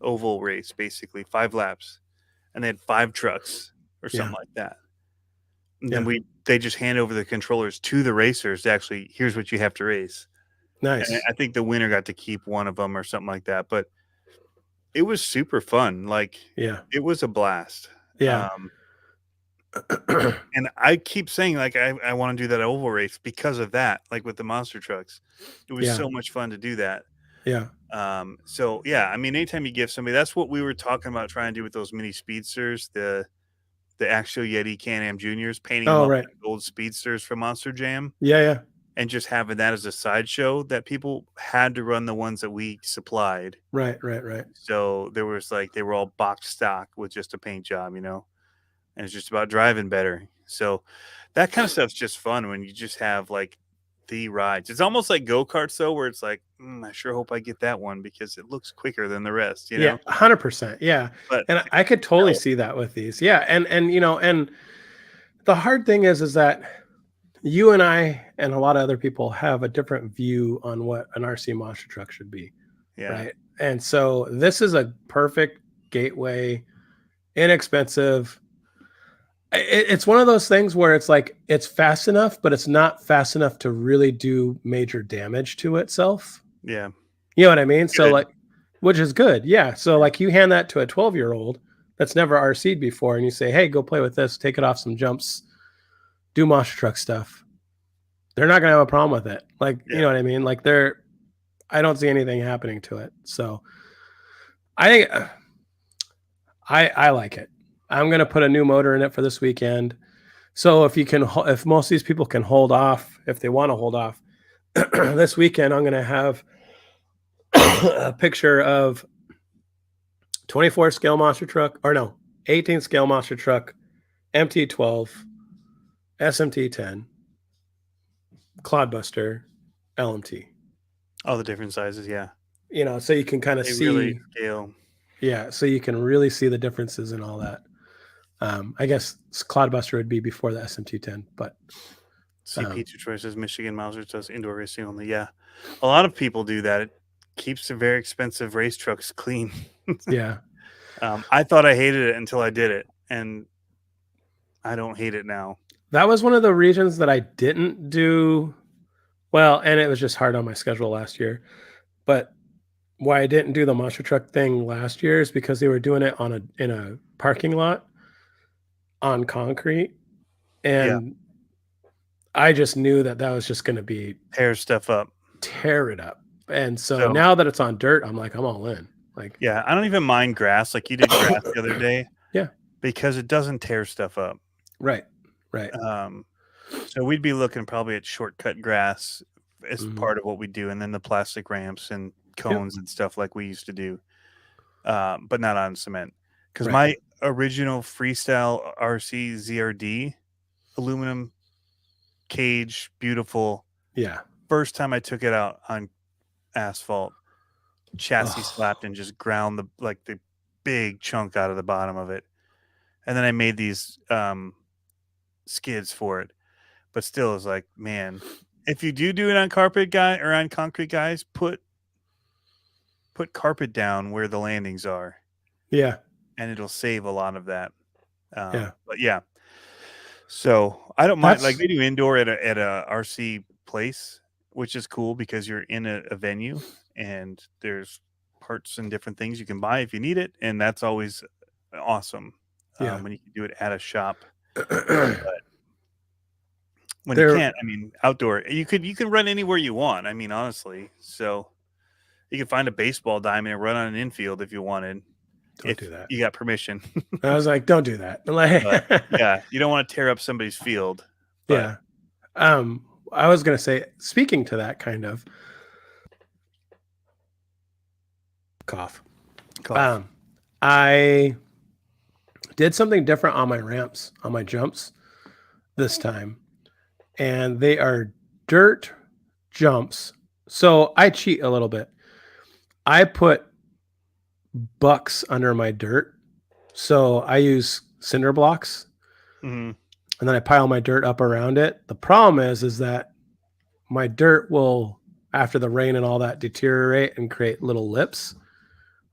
oval race, basically 5 laps. And they had 5 trucks or something like that. And then they just hand over the controllers to the racers to actually, here's what you have to race. Nice. And I think the winner got to keep one of them or something like that. But it was super fun. Like, it was a blast. Yeah. And I keep saying like I want to do that oval race because of that, like with the monster trucks. It was Yeah. so much fun to do that. Yeah. So yeah, I mean, anytime you give somebody, that's what we were talking about trying to do with those mini speedsters, the actual Yeti Can-Am Juniors, painting them Oh, up right. like gold speedsters from Monster Jam, Yeah. Yeah. and just having that as a sideshow that people had to run the ones that we supplied. Right. Right. Right. So there was like they were all box stock with just a paint job, you know, and it's just about driving better. So that kind of stuff's just fun when you just have like the rides. It's almost like go-karts though, where it's like, I sure hope I get that one because it looks quicker than the rest, you Yeah. know? 100%. Yeah. But And I could totally no. see that with these. Yeah. And, you know, and the hard thing is that you and I and a lot of other people have a different view on what an RC monster truck should be. Yeah. Right. And so this is a perfect gateway, inexpensive. It's one of those things where it's like it's fast enough, but it's not fast enough to really do major damage to itself. Yeah. You know what I mean? So Good. like, which is good. Yeah. So like you hand that to a 12-year-old that's never RC'd before and you say, hey, go play with this, take it off some jumps, do monster truck stuff. They're not going to have a problem with it. Like, you know what I mean? Like I don't see anything happening to it. So I like it. I'm going to put a new motor in it for this weekend. So if most of these people can hold off, if they want to hold off this weekend, I'm going to have a picture of 24 scale monster truck, or no, 18 scale monster truck, MT12, SMT10, Clodbuster, LMT. All the different sizes, yeah. You know, so you can kind of see. Really scale. Yeah, so you can really see the differences in all that. I guess Clodbuster would be before the SMT10, but CP Detroit says Michigan Mauser does indoor racing only. Yeah, a lot of people do that. It keeps the very expensive race trucks clean. Yeah. I thought I hated it until I did it, and I don't hate it now. That was one of the reasons that I didn't do well, and it was just hard on my schedule last year. But why I didn't do the monster truck thing last year is because they were doing it in a parking lot on concrete, and I just knew that was just going to be tear it up. And so now that it's on dirt, I'm like, I'm all in. Like, yeah, I don't even mind grass. Like you did grass the other day. Yeah, because it doesn't tear stuff up. Right. So we'd be looking probably at shortcut grass as part of what we do, and then the plastic ramps and cones and stuff like we used to do, but not on cement. Because my original Freestyle RC ZRD, aluminum cage, beautiful. Yeah. First time I took it out on asphalt, chassis slapped and just ground the big chunk out of the bottom of it. And then I made these skids for it. But still, it's like, man, if you do it on carpet, or on concrete, guys, put carpet down where the landings are. Yeah. And it'll save a lot of that. Yeah. But yeah. So I don't mind. Like they do indoor at a RC place, which is cool because you're in a venue and there's parts and different things you can buy if you need it, and that's always awesome. When you can do it at a shop. But when you can't, I mean, outdoor, you can run anywhere you want. I mean, honestly, so you can find a baseball diamond and run on an infield if you wanted. Don't do that. You got permission. I was like, don't do that. But, yeah, you don't want to tear up somebody's field. But. Yeah. I was going to say, speaking to that kind of cough. I did something different on my ramps, on my jumps this time. And they are dirt jumps. So I cheat a little bit. I put bucks under my dirt. So I use cinder blocks. Mm-hmm. And then I pile my dirt up around it. The problem is that my dirt will, after the rain and all that, deteriorate and create little lips,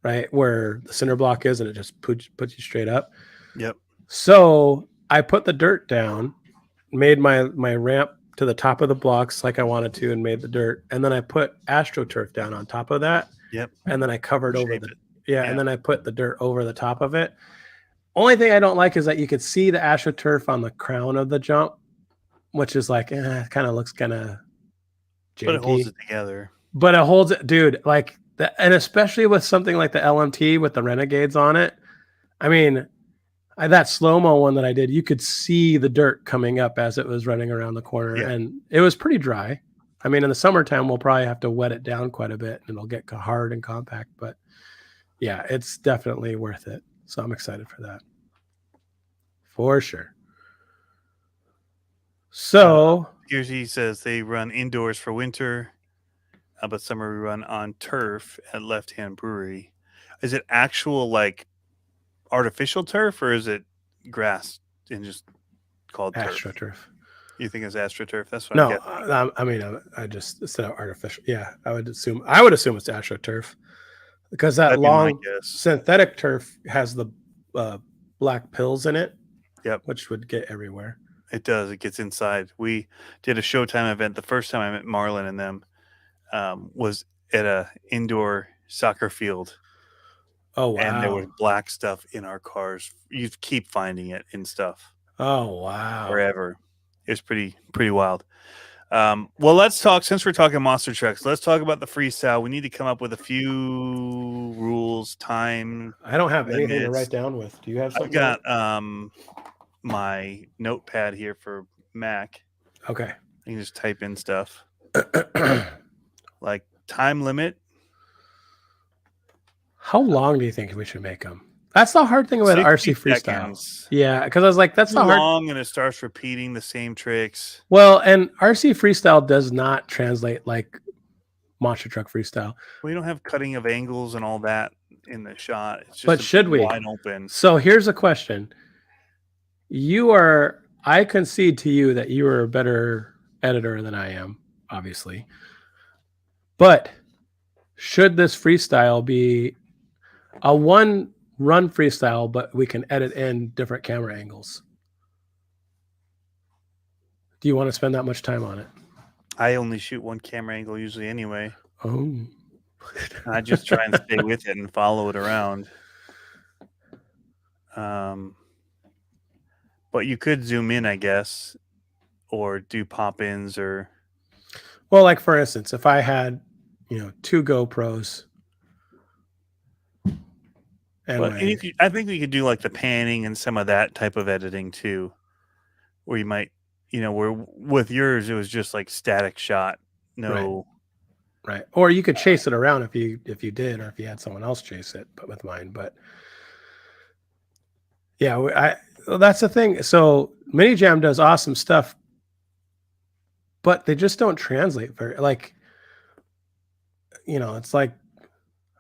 right? Where the cinder block is, and it just puts you straight up. Yep. So I put the dirt down, made my ramp to the top of the blocks like I wanted to, and made the dirt. And then I put AstroTurf down on top of that. Yep. And then I covered over and then I put the dirt over the top of it. Only thing I don't like is that you could see the AstroTurf on the crown of the jump, which is like, kind of looks kind of janky. But it holds it together. But it holds it, dude. Like, and especially with something like the LMT with the Renegades on it. I mean, that slow-mo one that I did, you could see the dirt coming up as it was running around the corner, and it was pretty dry. I mean, in the summertime, we'll probably have to wet it down quite a bit, and it'll get hard and compact. But yeah, it's definitely worth it. So I'm excited for that. For sure. So here's he says they run indoors for winter, but summer we run on turf at Left Hand Brewery. Is it actual like artificial turf or is it grass and just called AstroTurf? You think it's AstroTurf? That's what I'm getting. No, I mean, I just said artificial. Yeah, I would assume it's AstroTurf because that long synthetic turf has the black pills in it. Yep, which would get everywhere. It does. It gets inside. We did a Showtime event. The first time I met Marlin and them was at a indoor soccer field. Oh, wow. And there was black stuff in our cars. You keep finding it in stuff. Oh, wow. Wherever. It was pretty wild. Well, let's talk, since we're talking monster trucks, let's talk about the freestyle. We need to come up with a few rules, time. I don't have anything to write down with. Do you have something? I've got my notepad here for Mac. Okay. You can just type in stuff. Like time limit. How long do you think we should make them? That's the hard thing about RC freestyle. Seconds. Yeah, because I was like, that's too long, and it starts repeating the same tricks. Well, and RC freestyle does not translate like monster truck freestyle. We don't have cutting of angles and all that in the shot. It's just but should we? Wide open. So here's a question. I concede to you that you are a better editor than I am, obviously. But should this freestyle be a one run freestyle, but we can edit in different camera angles? Do you want to spend that much time on it? I only shoot one camera angle usually anyway. Oh. I just try and stay with it and follow it around. But you could zoom in, I guess, or do pop-ins or... Well, like for instance, if I had, 2 GoPros. I think we could do like the panning and some of that type of editing too, where you might, where with yours it was just like static shot, no. Right. Or you could chase it around if you did, or if you had someone else chase it, but with mine. But yeah, that's the thing. So Mini Jam does awesome stuff, but they just don't translate very it's like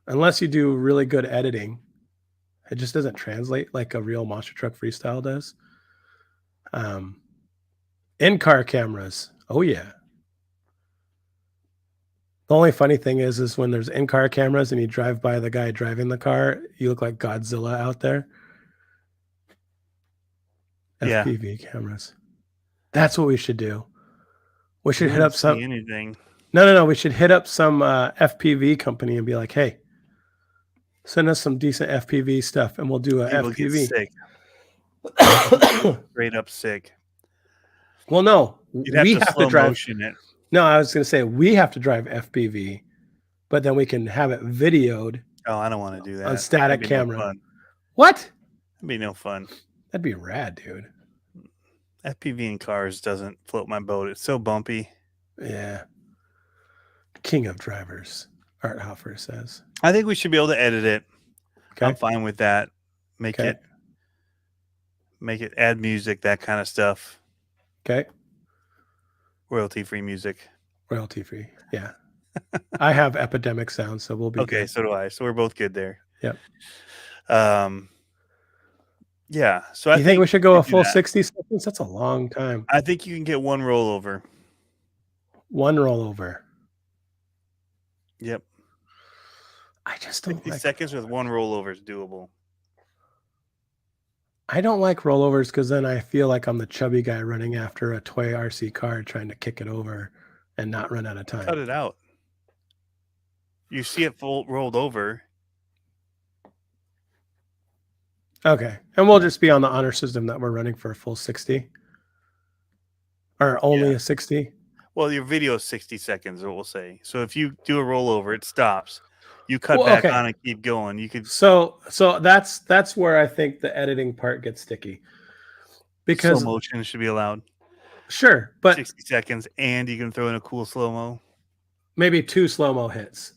unless you do really good editing, it just doesn't translate like a real monster truck freestyle does. In-car cameras. Oh yeah. The only funny thing is when there's in-car cameras and you drive by the guy driving the car, you look like Godzilla out there. Yeah. FPV cameras. That's what we should do. We should hit up some anything. No. We should hit up some FPV company and be like, hey, send us some decent FPV stuff and we'll do a People FPV. Get sick. Straight up sick. Well, no. You'd have to slow motion it. No, I was going to say we have to drive FPV, but then we can have it videoed. Oh, I don't want to do that. On static camera. No what? That'd be no fun. That'd be rad, dude. FPV in cars doesn't float my boat. It's so bumpy. Yeah. King of drivers, Art Hoffer says. I think we should be able to edit it. Okay. I'm fine with that. Make it add music, that kind of stuff. Okay. Royalty-free music. Royalty-free. Yeah. I have Epidemic Sound, so we'll be okay. Good. So do I. So we're both good there. Yep. Yeah. So I think we should go a full 60 seconds. That's a long time. I think you can get one rollover. One rollover. Yep. I just don't 60 seconds with one rollover is doable. I don't like rollovers because then I feel like I'm the chubby guy running after a toy RC car trying to kick it over and not run out of time. Cut it out. You see it rolled over. Okay. And we'll just be on the honor system that we're running for a full 60 or only a 60. Well, your video is 60 seconds, what we'll say. So if you do a rollover, it stops. You cut Well, back okay. on and keep going. You could So that's where I think the editing part gets sticky. Because slow motion should be allowed. sure, but 60 seconds, and you can throw in a cool slow-mo. maybe 2 slow-mo hits.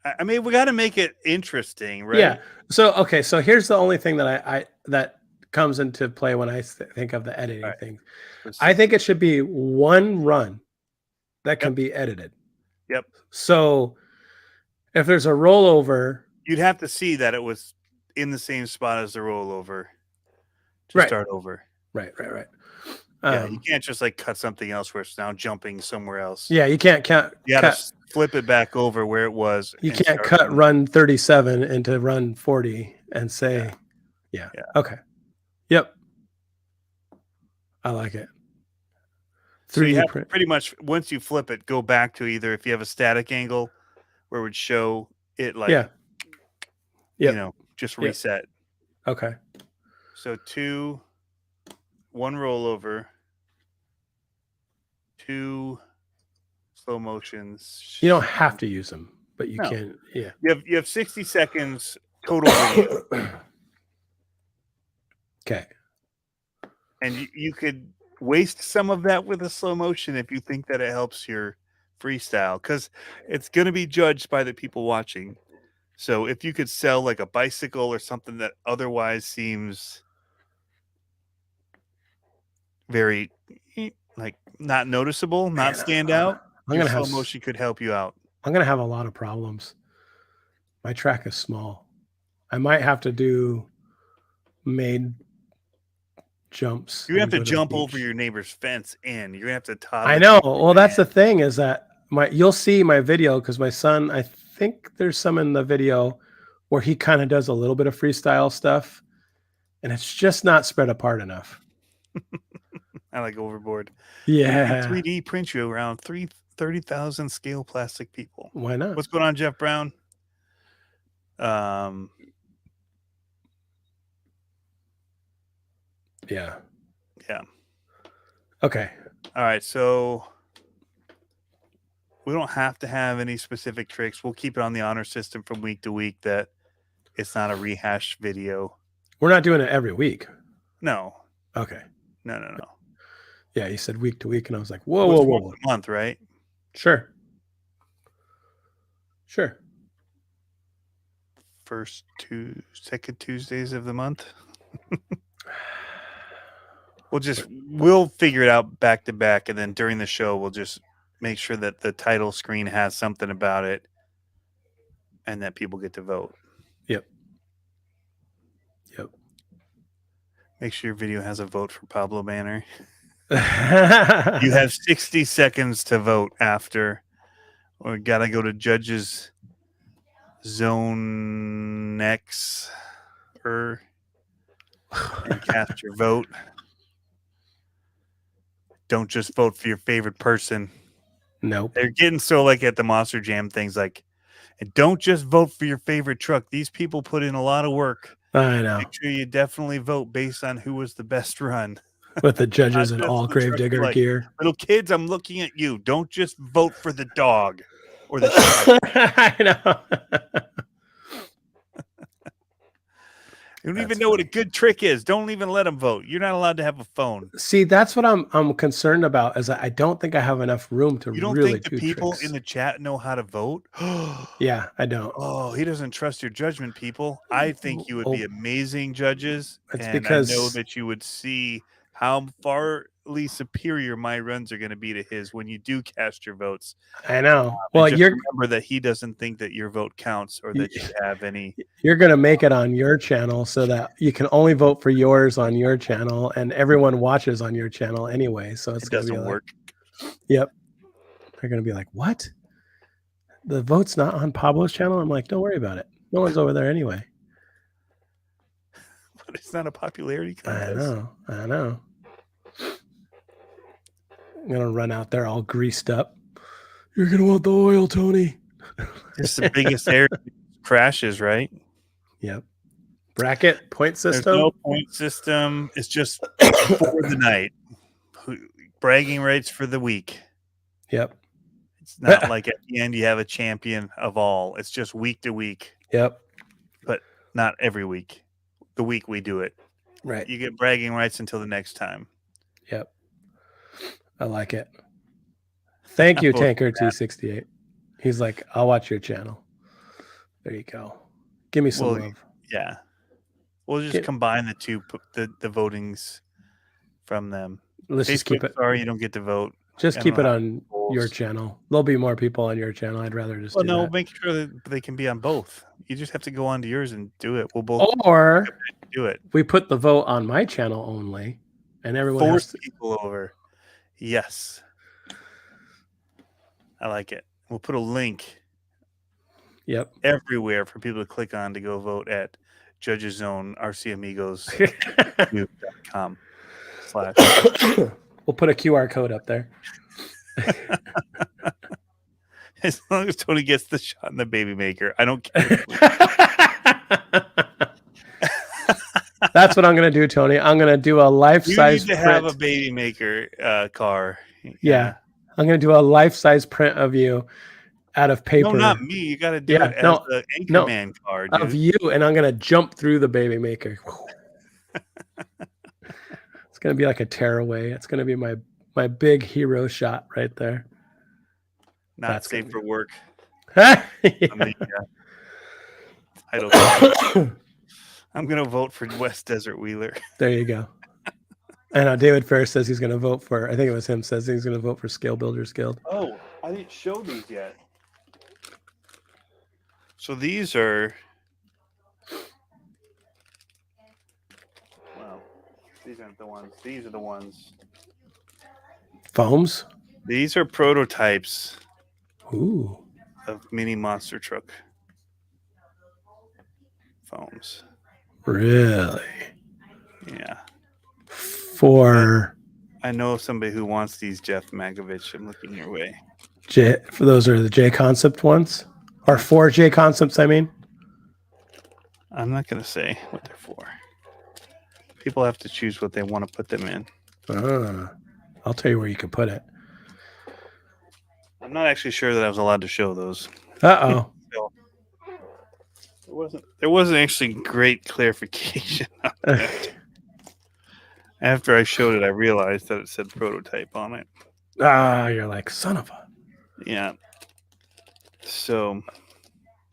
I mean, we got to make it interesting, right? Yeah. So okay, so here's the only thing that I that comes into play when I think of the editing thing. I think it should be one run that can be edited. Yep. So if there's a rollover, you'd have to see that it was in the same spot as the rollover to start over. Right. Yeah, you can't just like cut something else where it's now jumping somewhere else. Yeah, you can't count. You got to flip it back over where it was. You can't cut run 37 into run 40 and say, yeah. Okay. Yep. I like it. So you have to pretty much, once you flip it, go back to either if you have a static angle where it would show it like, you know, just reset. Okay. So 2, 1 rollover, 2 slow motions. You don't have to use them, but you can. Yeah. You have 60 seconds total video. Okay. And you could waste some of that with a slow motion if you think that it helps your freestyle, because it's going to be judged by the people watching. So if you could sell like a bicycle or something that otherwise seems very like not noticeable, not stand out, slow motion could help you out. I'm going to have a lot of problems. My track is small. I might have to do made jumps. You have to jump over your neighbor's fence and you're going to have to toddle. I know. Well, that's the thing is that you'll see my video because my son, I think there's some in the video where he kind of does a little bit of freestyle stuff and it's just not spread apart enough. I like overboard. Yeah. 3D print you around 30,000 scale plastic people. Why not? What's going on, Jeff Brown? Yeah. Okay. All right. So we don't have to have any specific tricks. We'll keep it on the honor system from week to week that it's not a rehash video. We're not doing it every week. No. Okay. No. Yeah, you said week to week, and I was like, whoa. Once a month, right? Sure. Second Tuesdays of the month. We'll figure it out back to back, and then during the show, we'll just make sure that the title screen has something about it, and that people get to vote. Yep. Make sure your video has a vote for Pablo Banner. You have 60 seconds to vote after. We got to go to Judges Zone X and cast your vote. Don't just vote for your favorite person. Nope. They're getting so like at the Monster Jam things like, and don't just vote for your favorite truck. These people put in a lot of work. I know. Make sure you definitely vote based on who was the best run. With the judges in all Gravedigger like, gear. Little kids, I'm looking at you. Don't just vote for the dog or the shark. I know. You don't even know what a good trick is. Don't even let them vote. You're not allowed to have a phone. See, that's what I'm concerned about. Is I don't think I have enough room to. You don't really think the people in the chat know how to vote? Yeah, I don't. Oh, he doesn't trust your judgment, people. I think you would be amazing judges. It's and because I know that you would see how farly superior my runs are going to be to his when you do cast your votes. I know. Well, you're remember that he doesn't think that your vote counts or that you have any. You're going to make it on your channel so that you can only vote for yours on your channel, and everyone watches on your channel anyway. So it doesn't work. Yep. They're going to be like, "What? The vote's not on Pablo's channel?" I'm like, "Don't worry about it. No one's over there anyway." But it's not a popularity contest. I know. I'm going to run out there all greased up. You're going to want the oil, Tony. It's the biggest air crashes, right? Yep. bracket point There's system. no point system. It's just for the night. Bragging rights for the week. Yep. It's not like at the end you have a champion of all. It's just week to week. Yep. But not every week. The week we do it. Right. You get bragging rights until the next time. Yep. I like it. Thank you, Oh, Tanker T68. He's like, I'll watch your channel. There you go. Give me some love. Yeah. We'll just combine the two, the votings from them. Let's just keep it. Sorry, you don't get to vote. Just keep it on your channel. There'll be more people on your channel. I'd rather just make sure that they can be on both. You just have to go onto yours and do it. We'll both do it. We put the vote on my channel only, and everyone force people over. Yes, I like it. We'll put a link. Yep. Everywhere for people to click on to go vote at Judges Zone RCamigos.com/. We'll put a QR code up there. As long as Tony gets the shot in the baby maker, I don't care. That's what I'm going to do, Tony. I'm going to do a life-size print. You need to have a baby maker car. Yeah. I'm going to do a life-size print of you out of paper. No, not me. You got to do it as the Anchorman car, dude. Of you, and I'm going to jump through the baby maker. It's going to be like a tearaway. It's going to be my big hero shot right there. Not safe for work. Yeah. I'm going to vote for West Desert Wheeler. There you go. And David Ferris says he's going to vote for, I think it was him, says he's going to vote for Scale Builders Guild. Oh, I didn't show these yet. So these are... Well, these aren't the ones. These are the ones. Foams? These are prototypes. Ooh. Of mini monster truck foams. Really? Yeah. I know somebody who wants these, Jeff Magovich. I'm looking your way. For those are the J Concept ones? Or 4 J Concepts, I mean? I'm not going to say what they're for. People have to choose what they want to put them in. I'll tell you where you can put it. I'm not actually sure that I was allowed to show those. Uh-oh. There wasn't actually great clarification on that. After I showed it, I realized that it said prototype on it. You're like, son of a... Yeah. So...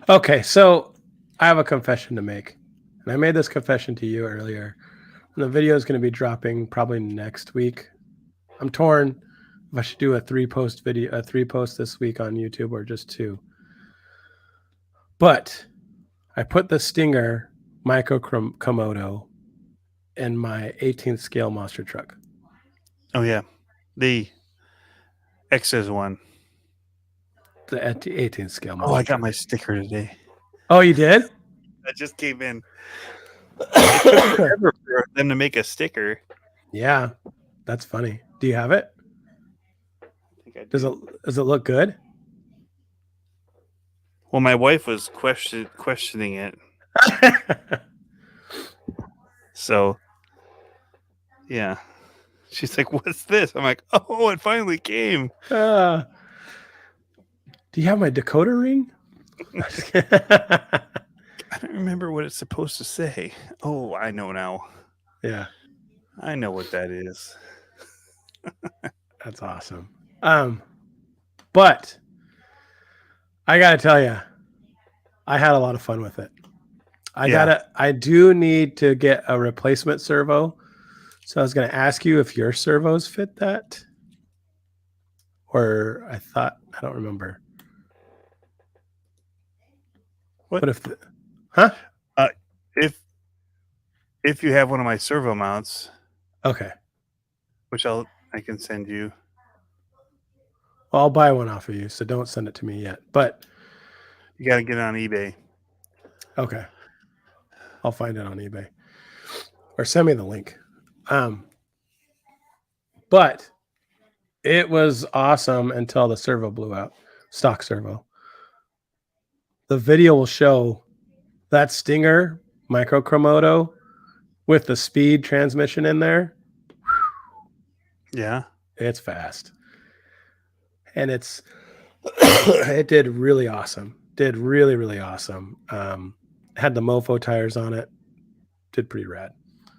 Okay, so I have a confession to make. And I made this confession to you earlier. And the video is going to be dropping probably next week. I'm torn if I should do a 3-post video, a 3-post this week on YouTube or just 2. But I put the Stinger Micro Komodo in my 18th scale monster truck. Oh yeah, the XS one. The 18th scale. Oh, I got my sticker today. Oh, you did? That just came in. It took forever for them to make a sticker. Yeah, that's funny. Do you have it? Does it look good? Well, my wife was questioning it. So, yeah. She's like, "What's this?" I'm like, "Oh, it finally came." Do you have my decoder ring? I don't remember what it's supposed to say. Oh, I know now. Yeah. I know what that is. That's awesome. But I gotta tell you, I had a lot of fun with it. I do need to get a replacement servo. So I was gonna ask you if your servos fit that. Or I don't remember. What if if you have one of my servo mounts, okay, which I can send you. Well, I'll buy one off of you, so don't send it to me yet. But you got to get it on eBay. Okay, I'll find it on eBay, or send me the link. But it was awesome until the servo blew out, stock servo. The video will show that Stinger microchromoto with the speed transmission in there. Yeah. It's fast. And it's it did really awesome. Did really, really awesome. Had the mofo tires on it. Did pretty rad.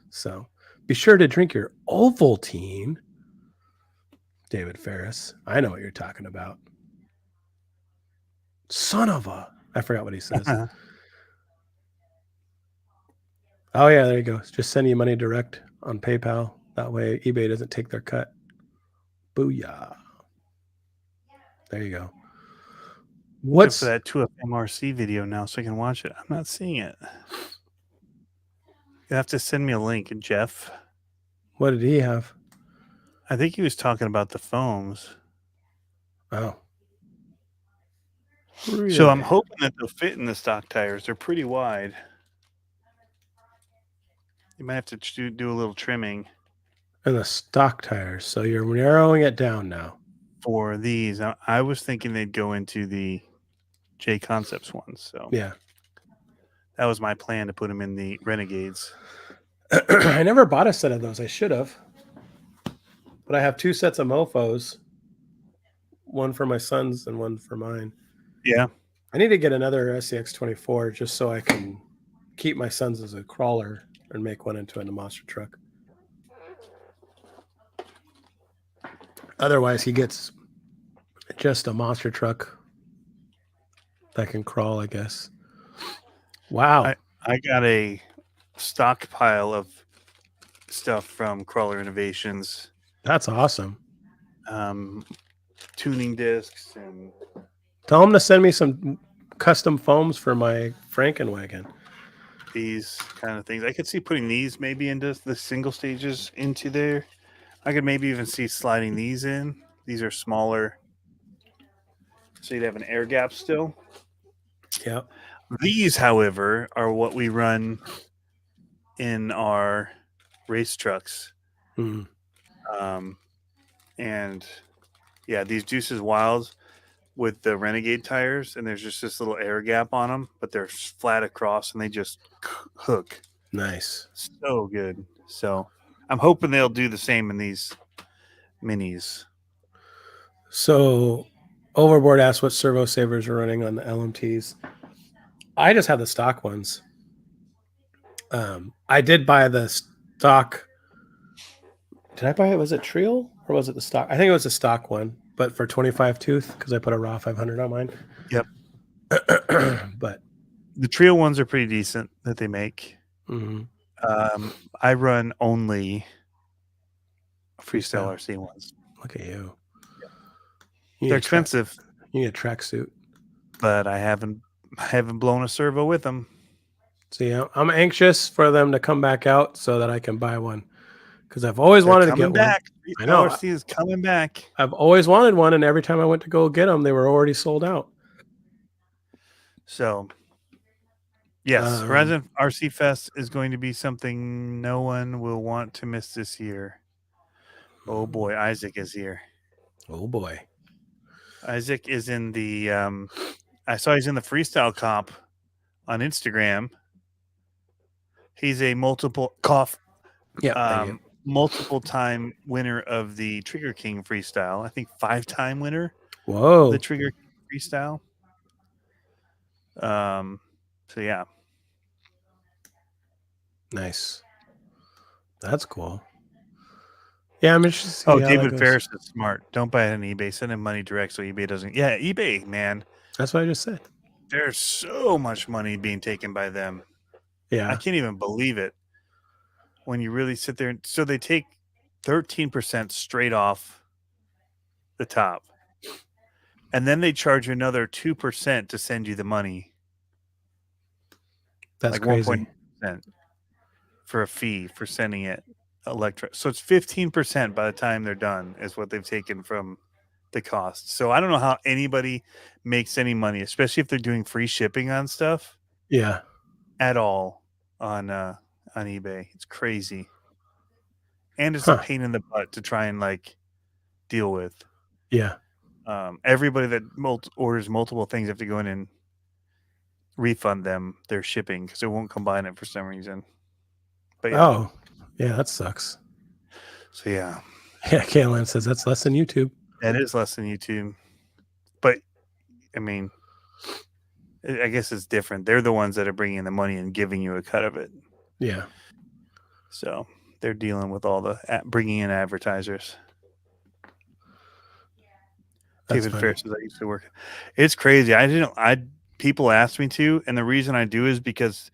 So be sure to drink your Ovaltine, David Ferris. I know what you're talking about. Son of a... I forgot what he says. Oh, yeah, there you go. Just send you money direct on PayPal. That way eBay doesn't take their cut. Booyah. There you go. What's for that 2FMRC video now so I can watch it? I'm not seeing it. You have to send me a link, Jeff. What did he have? I think he was talking about the foams. Oh. Really? So I'm hoping that they'll fit in the stock tires. They're pretty wide. You might have to do a little trimming. And the stock tires. So you're narrowing it down now. For these, I was thinking they'd go into the J Concepts ones. So yeah, that was my plan, to put them in the Renegades. I never bought a set of those. I should have. But I have 2 sets of mofos. One for my sons and one for mine. Yeah. I need to get another SCX24 just so I can keep my sons as a crawler and make one into a monster truck. Otherwise, he gets just a monster truck that can crawl, I guess. Wow. I got a stockpile of stuff from Crawler Innovations. That's awesome. Tuning discs and... Tell him to send me some custom foams for my Frankenwagon. These kind of things. I could see putting these maybe into the single stages into there. I could maybe even see sliding these in. These are smaller, so you'd have an air gap still. Yeah. These, however, are what we run in our race trucks. Mm. And yeah, these Deuces Wilds with the Renegade tires, and there's just this little air gap on them, but they're flat across and they just hook. Nice. So good. So I'm hoping they'll do the same in these minis. So Overboard asked what servo savers are running on the LMTs. I just have the stock ones. I did buy the stock. Did I buy it? Was it Trio or was it the stock? I think it was a stock one, but for 25 tooth because I put a raw 500 on mine. Yep. But the Trio ones are pretty decent that they make. Mm-hmm. I run only Freestyle RC ones. Look at you. They're expensive. You need a tracksuit. But I haven't blown a servo with them. See, I'm anxious for them to come back out so that I can buy one. Because I've always wanted to get back. one. I know. RC is coming back. I've always wanted one, and every time I went to go get them, they were already sold out. So, yes, Horizon RC Fest is going to be something no one will want to miss this year. Oh boy, Isaac is here. Oh boy. Isaac is in the I saw he's in the freestyle comp on Instagram. He's a multiple time winner of the Trigger King freestyle. I think 5-time winner. Whoa. Of the Trigger King freestyle. So yeah. Nice. That's cool. Yeah, I'm interested to see how David Ferris is smart. Don't buy it on eBay. Send him money direct so eBay doesn't. Yeah, eBay, man. That's what I just said. There's so much money being taken by them. Yeah. I can't even believe it. When you really sit there. So they take 13% straight off the top. And then they charge you another 2% to send you the money. That's like crazy. 1.5% for a fee for sending it electric. So it's 15% by the time they're done is what they've taken from the cost. So I don't know how anybody makes any money, especially if they're doing free shipping on stuff. Yeah. At all on eBay. It's crazy. And it's a pain in the butt to try and like deal with. Yeah. Everybody that orders multiple things have to go in and refund them their shipping because it won't combine it for some reason. But yeah, Oh, yeah, that sucks. so yeah, Yeah, Kaylin says that's less than YouTube. that is less than YouTube. But I mean, I guess it's different. They're the ones that are bringing in the money and giving you a cut of it. Yeah. So they're dealing with all the bringing in advertisers. That's David funny. Fair says I used to work. It's crazy. People ask me to, and the reason I do is because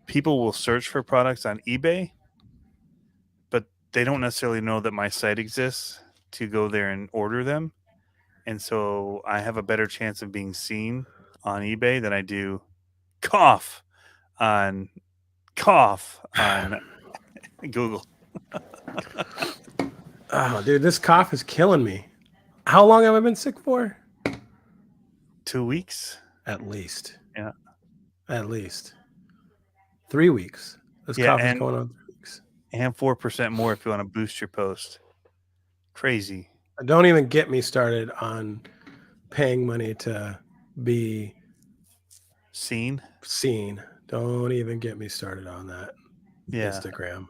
people will search for products on eBay, but they don't necessarily know that my site exists to go there and order them. And so I have a better chance of being seen on eBay than I do cough on Google. Oh, dude, this cough is killing me. How long have I been sick for? 2 weeks. At least. Yeah. At least. 3 weeks. This Yeah, cough is and- going on 3 weeks. And 4% more if you want to boost your post. Crazy. Don't even get me started on paying money to be Seen. Don't even get me started on that. Yeah. Instagram.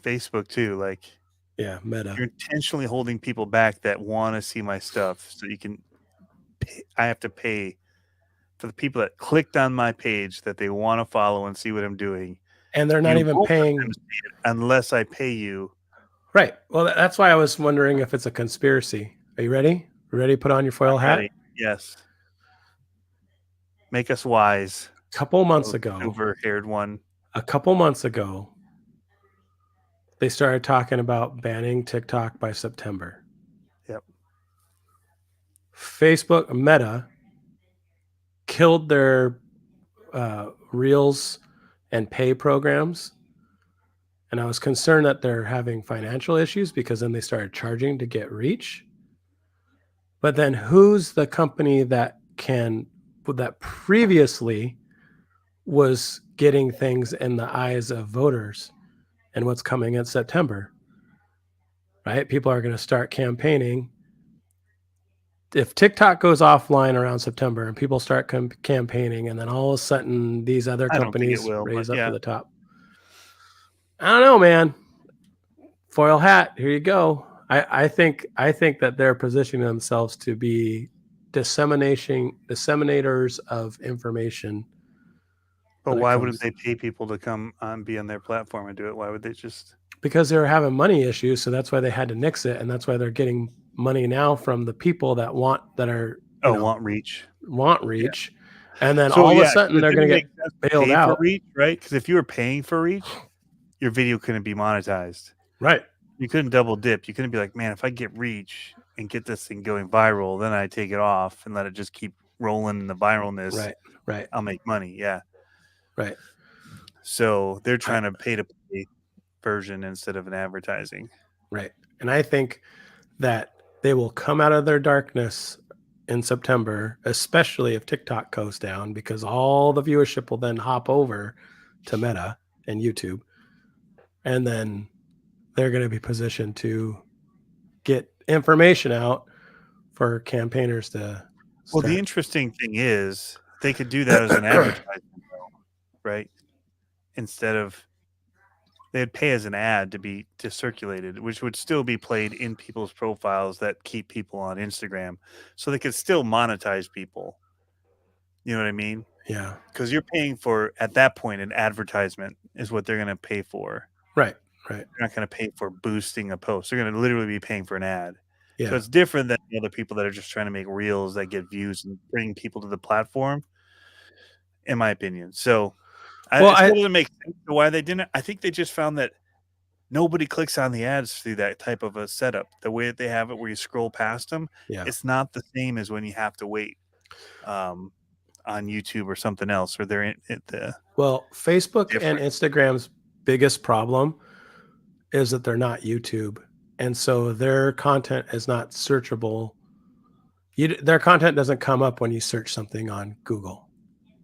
Facebook too. Like, Yeah, Meta. you're intentionally holding people back that want to see my stuff, so you can. I have to pay for the people that clicked on my page that they want to follow and see what I'm doing. And they're not You even won't let paying. them see it unless I pay you. Right. Well, that's why I was wondering if it's a conspiracy. Are you ready? Ready to put on your foil hat? Ready? Yes. Make us wise. A couple months ago, Silver-haired one. They started talking about banning TikTok by September. Yep. Facebook, Meta, killed their Reels and pay programs. And I was concerned that they're having financial issues because then they started charging to get reach. But then who's the company that previously was getting things in the eyes of voters and what's coming in September? Right? People are going to start campaigning. If TikTok goes offline around September and people start campaigning, and then all of a sudden these other I don't think it companies will, raise but up yeah. to the top. I don't know, man. Foil hat, here you go. I think that they're positioning themselves to be disseminators of information. But when it why comes- wouldn't they pay people to come be on their platform and do it? Why would they just? Because they were having money issues, so that's why they had to nix it, and that's why they're getting money now from the people that want reach. And then So, all of yeah, a sudden it they're going to didn't get make sense to bailed pay for out. reach, right? Because if you were paying for reach, your video couldn't be monetized. Right. You couldn't double dip. You couldn't be like, man, if I get reach and get this thing going viral, then I take it off and let it just keep rolling in the viralness. Right. I'll make money. Yeah. Right. So they're trying to pay to play version instead of an advertising. Right. And I think that they will come out of their darkness in September, especially if TikTok goes down, because all the viewership will then hop over to Meta and YouTube. And then they're going to be positioned to get information out for campaigners to Well, start. the interesting thing is they could do that as an advertisement, right? Instead of they'd pay as an ad to be circulated, which would still be played in people's profiles that keep people on Instagram, so they could still monetize people. You know what I mean? Yeah. Because you're paying for, at that point, an advertisement is what they're going to pay for. Right. They're not going to pay for boosting a post. They're going to literally be paying for an ad. Yeah. So it's different than the other people that are just trying to make reels that get views and bring people to the platform, in my opinion. So it doesn't make sense why they didn't. I think they just found that nobody clicks on the ads through that type of a setup. The way that they have it where you scroll past them, it's not the same as when you have to wait on YouTube or something else, or they're Facebook and Instagram's biggest problem is that they're not YouTube. And so their content is not searchable. Their content doesn't come up when you search something on Google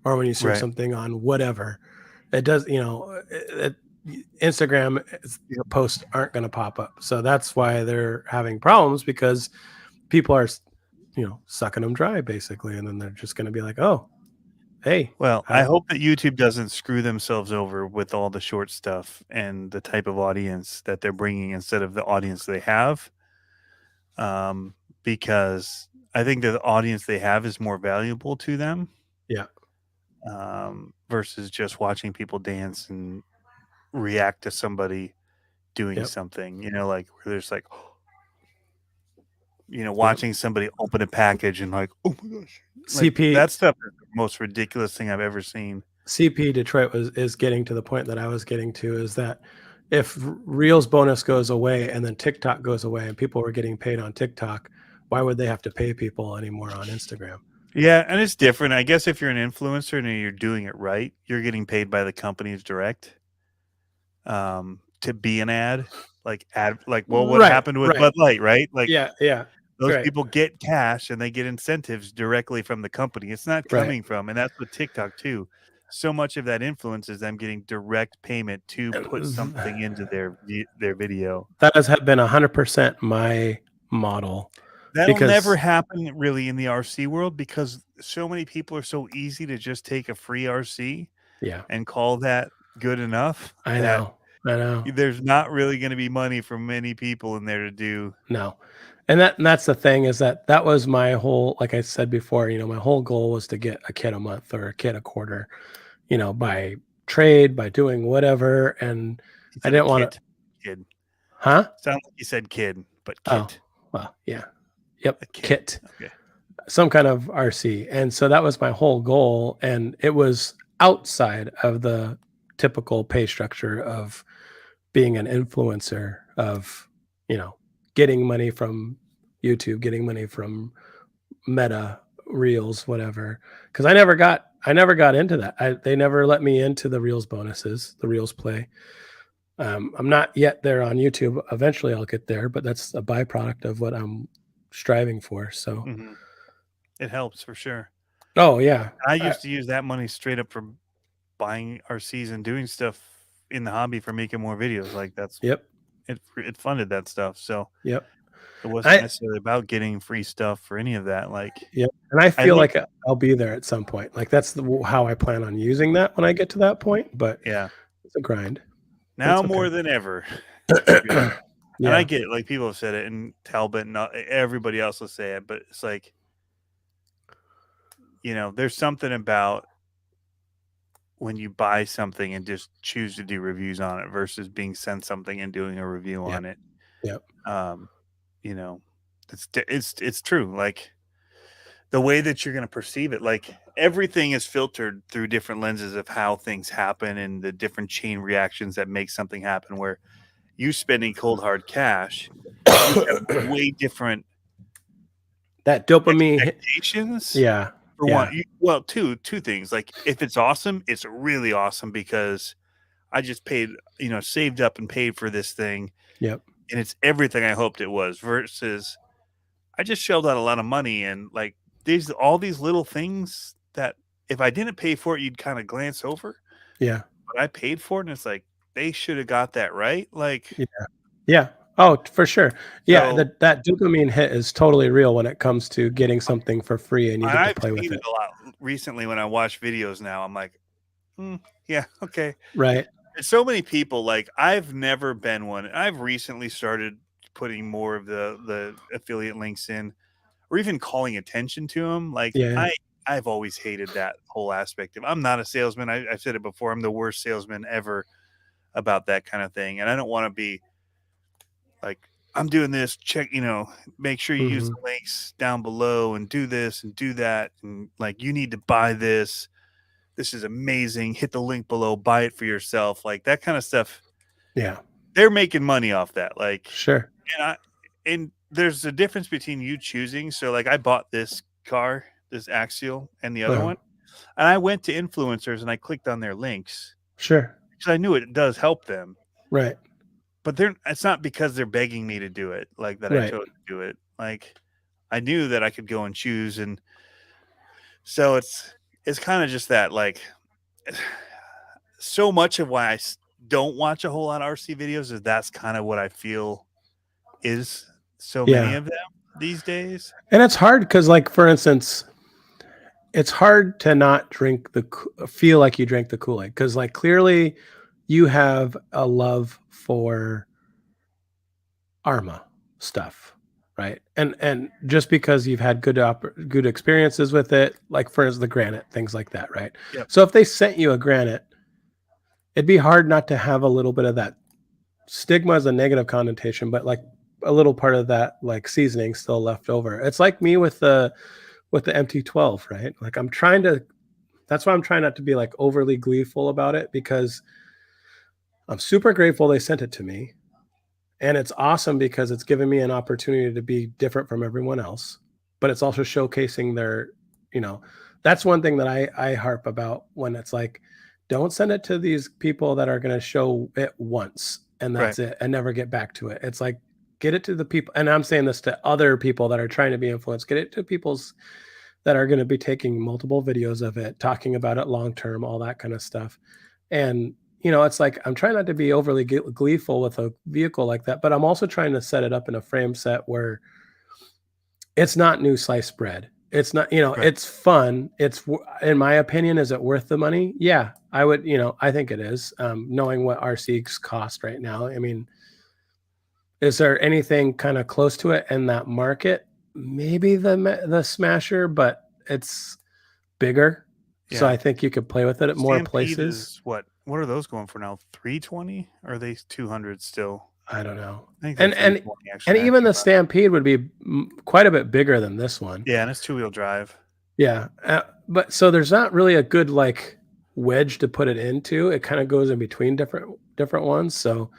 or when you search something on whatever. It does, Instagram posts aren't going to pop up. So that's why they're having problems, because people are, sucking them dry basically. And then they're just going to be like, oh, hey, Well, I hope that YouTube doesn't screw themselves over with all the short stuff and the type of audience that they're bringing instead of the audience they have. Because I think that the audience they have is more valuable to them. Yeah. Versus just watching people dance and react to somebody doing Yep. something, like where there's like, watching somebody open a package and like, oh my gosh, like CP that stuff is the most ridiculous thing I've ever seen. CP Detroit is getting to the point that I was getting to, is that if Reels bonus goes away and then TikTok goes away and people were getting paid on TikTok, why would they have to pay people anymore on Instagram? Yeah, and it's different. I guess if you're an influencer and you're doing it right, you're getting paid by the companies direct to be an ad. What happened with Bud Light, right? Like, yeah. Those people get cash and they get incentives directly from the company. It's not coming from, and that's with TikTok too. So much of that influence is them getting direct payment to put something into their video. That has been 100% my model. That'll never happen really in the RC world because so many people are so easy to just take a free RC and call that good enough. I know. There's not really going to be money for many people in there to do. No. And that's the thing, is that was my whole, like I said before, my whole goal was to get a kid a month or a kid a quarter, by trade, by doing whatever. And I didn't want to. Kid. Huh? Sounds like you said kid, but kit. Oh, well, yeah. Yep. A kit. Okay. Some kind of RC. And so that was my whole goal. And it was outside of the typical pay structure of being an influencer, of, getting money from YouTube, getting money from Meta, Reels, whatever. Because I never got into that. They never let me into the Reels bonuses, the Reels play. I'm not yet there on YouTube. Eventually I'll get there, but that's a byproduct of what I'm striving for. So it helps for sure. Oh yeah. I used to use that money straight up for buying RCs and doing stuff in the hobby for making more videos. Like that's it funded that stuff. So it wasn't necessarily about getting free stuff for any of that. Like and I feel like I'll be there at some point. Like that's how I plan on using that when I get to that point. But it's a grind. Now more than ever. And I get it. Like people have said it, and Talbot and everybody else will say it, but it's like, there's something about when you buy something and just choose to do reviews on it versus being sent something and doing a review on it. It's true. Like the way that you're going to perceive it, like everything is filtered through different lenses of how things happen and the different chain reactions that make something happen, where you spending cold hard cash, you have way different that dopamine expectations. For one, two things. Like if it's awesome, it's really awesome because I just paid, saved up and paid for this thing. And it's everything I hoped it was, versus I just shelled out a lot of money, and like all these little things that if I didn't pay for it, you'd kind of glance over. But I paid for it, and it's like they should have got that right. Like Oh, for sure. That dopamine hit is totally real when it comes to getting something for free and you get to play with it. A lot recently when I watch videos now, I'm like, okay. Right. And so many people, like I've never been one. I've recently started putting more of the affiliate links in, or even calling attention to them. Like I've always hated that whole aspect of. I'm not a salesman. I've said it before. I'm the worst salesman ever about that kind of thing, and I don't want to be like, I'm doing this, check, make sure you use the links down below and do this and do that. And like, you need to buy this. This is amazing. Hit the link below, buy it for yourself. Like that kind of stuff. They're making money off that. Like, sure. And there's a difference between you choosing. So like I bought this car, this Axial, and the other one. And I went to influencers and I clicked on their links. Sure. Because I knew it does help them. Right. But it's not because they're begging me to do it, like that I chose to do it. Like I knew that I could go and choose, and so it's kind of just that. Like so much of why I don't watch a whole lot of RC videos is that's kind of what I feel is so many of them these days. And it's hard because, like, for instance, it's hard to not feel like you drank the Kool-Aid, because like clearly you have a love for Arma stuff, right? And just because you've had good experiences with it, like for instance the Granite, things like that, right? Yep. So if they sent you a Granite, it'd be hard not to have a little bit of that stigma as a negative connotation, but like a little part of that like seasoning still left over. It's like me with the MT12, right? Like that's why I'm trying not to be like overly gleeful about it, because I'm super grateful they sent it to me. And it's awesome because it's given me an opportunity to be different from everyone else, but it's also showcasing that's one thing that I harp about when it's like, don't send it to these people that are going to show it once and that's it and never get back to it. It's like, get it to the people. And I'm saying this to other people that are trying to be influenced, get it to people's that are going to be taking multiple videos of it, talking about it long-term, all that kind of stuff. And it's like I'm trying not to be overly gleeful with a vehicle like that, but I'm also trying to set it up in a frame set where it's not new sliced bread. It's not, it's fun. It's, in my opinion, is it worth the money? Yeah, I would, I think it is. Knowing what RCs cost right now. I mean, is there anything kind of close to it in that market? Maybe the Smasher, but it's bigger. Yeah. So I think you could play with it at more places. What are those going for now? 320? Or are they 200 still? I don't know. I think and even the Stampede would be quite a bit bigger than this one. Yeah, and it's 2-wheel drive. Yeah, but so there's not really a good like wedge to put it into. It kind of goes in between different ones. So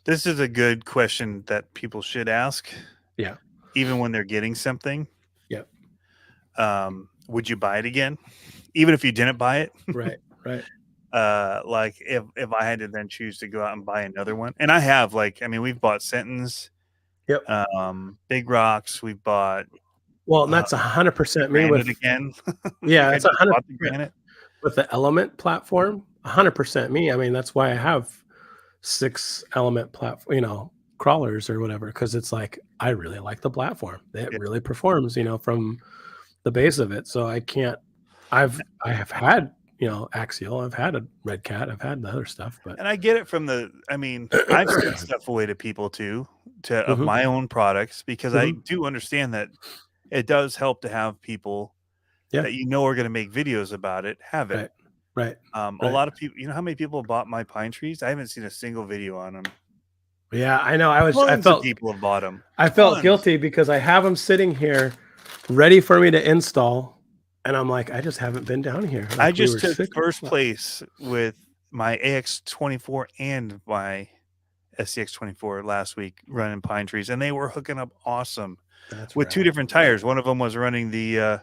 this is a good question that people should ask. Yeah. Even when they're getting something. Yeah. Would you buy it again? Even if you didn't buy it? Right. Like if I had to then choose to go out and buy another one. And I have, we've bought Sentence. Yep. Big Rocks, we've bought. Well, and that's 100% me with again. Yeah, it's 100% with the Element platform. 100% me. I mean, that's why I have 6 Element platform, crawlers or whatever, because it's like I really like the platform. It really performs, from the base of it. So I have had Axial, I've had a Red Cat, I've had the other stuff, but and I get it from I've sent stuff away to people too, of my own products, because I do understand that it does help to have people that are going to make videos about it have it. Right. A lot of people, how many people bought my pine trees? I haven't seen a single video on them. Yeah, I know. I felt people have bought them. I felt guilty because I have them sitting here ready for me to install. And I'm like, I just haven't been down here. Like I just took first place with my AX24 and my SCX24 last week running pine trees, and they were hooking up awesome. With 2 different tires. One of them was running the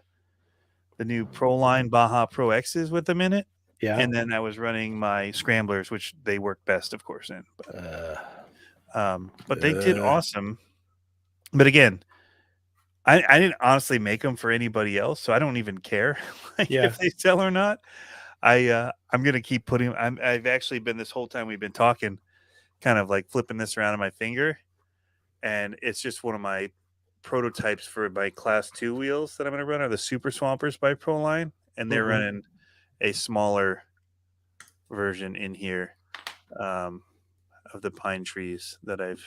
new Proline Baja Pro X's with them in it. Yeah. And then I was running my Scramblers, which they work best, of course, in. But they did awesome. But again, I didn't honestly make them for anybody else, so I don't even care if they sell or not. I'm gonna keep putting. I've actually been, this whole time we've been talking, kind of like flipping this around on my finger, and it's just one of my prototypes for my Class 2 wheels that I'm gonna run are the Super Swampers by Proline, and they're running a smaller version in here of the pine trees that I've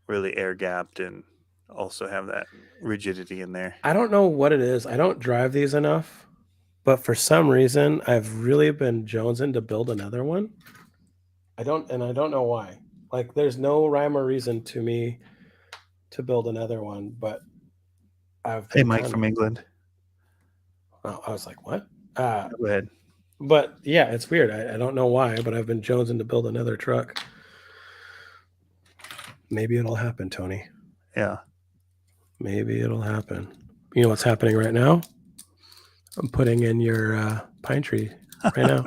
really air gapped and also have that rigidity in there. I don't know what it is. I don't drive these enough, but for some reason I've really been jonesing to build another one. I don't know why. Like there's no rhyme or reason to me to build another one, but Hey, Mike from England. Oh, I was like, what? Go ahead. But yeah, it's weird. I don't know why, but I've been jonesing to build another truck. Maybe it'll happen, Tony. Yeah. Maybe it'll happen. You know what's happening right now? I'm putting in your pine tree right now.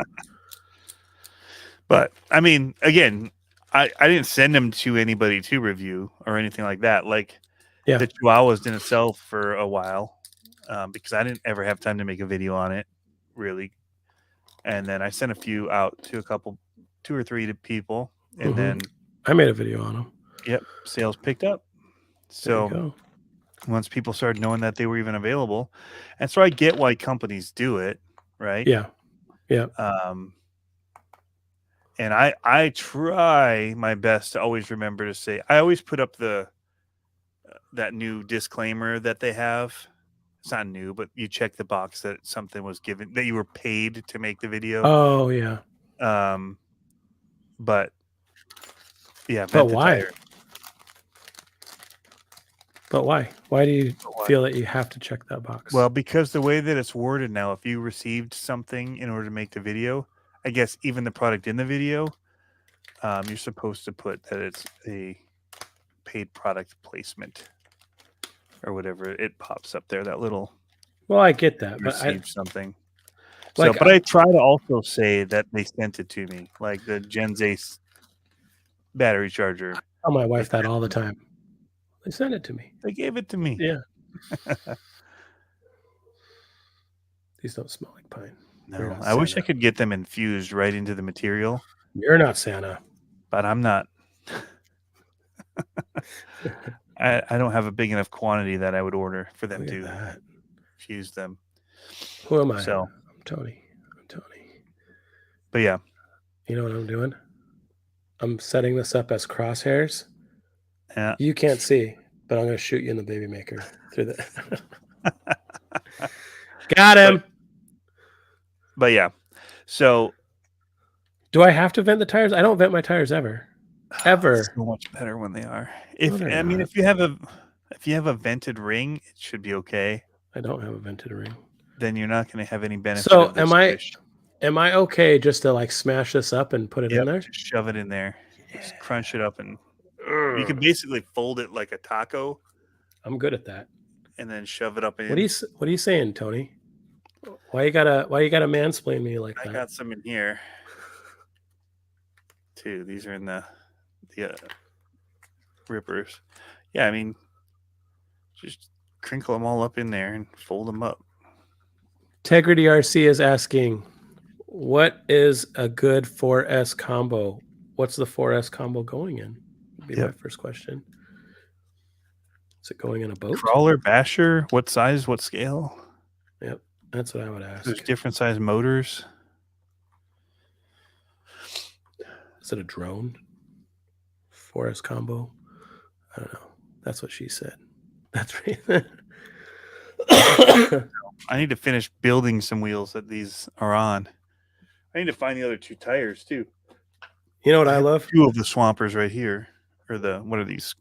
But again, I didn't send them to anybody to review or anything like that. Like the Chihuahuas didn't sell for a while because I didn't ever have time to make a video on it, really. And then I sent a few out to 2 or 3 to people, and then I made a video on them. Yep, sales picked up. So once people started knowing that they were even available. And so I get why companies do it, right? Yeah. Yeah. And I try my best to always remember to say, I always put up that new disclaimer that they have. It's not new, but you check the box that something was given, that you were paid to make the video. Oh yeah. But yeah, But vent the why? tire. But why? Why do you But why? feel that you have to check that box? Well, because the way that it's worded now, if you received something in order to make the video, I guess even the product in the video, you're supposed to put that it's a paid product placement or whatever. It pops up there, that little well, I get that, but received something. like, So, but I try to also say that they sent it to me, like the Gen Z battery charger. tell my wife that all the time. They sent it to me. They gave it to me. Yeah. These don't smell like pine. No, I wish I could get them infused right into the material, You're not Santa. but I'm not. I don't have a big enough quantity that I would order for them Look at to that. fuse them. Who am I? So, I'm Tony. I'm Tony. but yeah, You know what I'm doing? I'm setting this up as crosshairs. yeah. You can't see, but I'm going to shoot you in the baby maker through the. Got him. But yeah. So Do I have to vent the tires? I don't vent my tires ever. Ever. so much better when they are. No, they're I mean, not. if you have a vented ring, it should be okay. I don't have a vented ring. Then you're not going to have any benefit. So of this fish. am I okay just to like smash this up and put it in there? Just shove it in there. Just crunch it up, and you can basically fold it like a taco I'm good at that. and then shove it up in. What are you saying, Tony? Why you gotta mansplain me like I that? got some in here too. These are in the rippers. Yeah, I mean, just crinkle them all up in there and fold them up. Integrity RC is asking, what is a good 4S combo? What's the 4S combo going in? Would be my first question. Is it going in a boat? Crawler, basher, what size, what scale? Yep, that's what I would ask. There's different size motors. Is it a drone? 4S combo? I don't know. That's what she said. That's right. I need to finish building some wheels that these are on. I need to find the other two tires too. You know what I love? Two of the Swampers right here. Or what are these?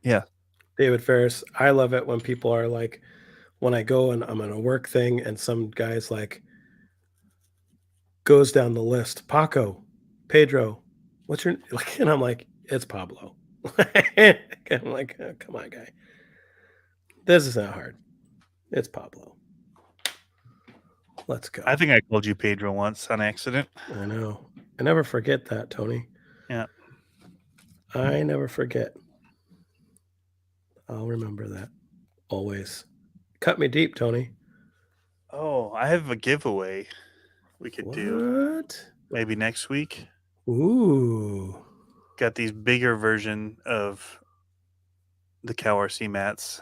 Yeah. David Ferris. I love it when people are like, when I go and I'm on a work thing and some guy's like, goes down the list. Paco, Pedro, what's your, like, and I'm like, it's Pablo. I'm like, oh, come on, guy. This is not hard. It's Pablo. Let's go. I think I called you Pedro once on accident. I know. I never forget that, Tony. Yeah. I never forget. I'll remember that. Always. Cut me deep, Tony. Oh, I have a giveaway we could do. What? Maybe next week. Ooh. Got these bigger version of the Cow RC mats.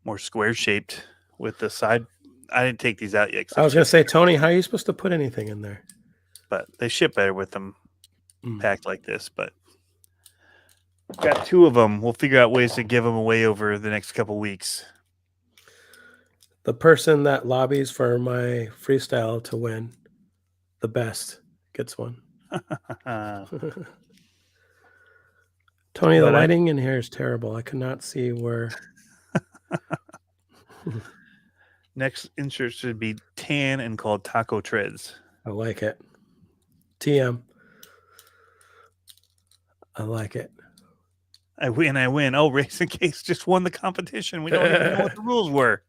More square shaped with the side. I didn't take these out yet. I was going to say, Tony, how are you supposed to put anything in there? But they ship better with them packed like this. But got two of them. We'll figure out ways to give them away over the next couple weeks. The person that lobbies for my freestyle to win the best gets one. Tony, the lighting in here is terrible. I cannot see where. Next insert should be tan and called Taco Treads. I like it. TM. I like it. I win. Oh, Racing Case just won the competition. We don't even know what the rules were.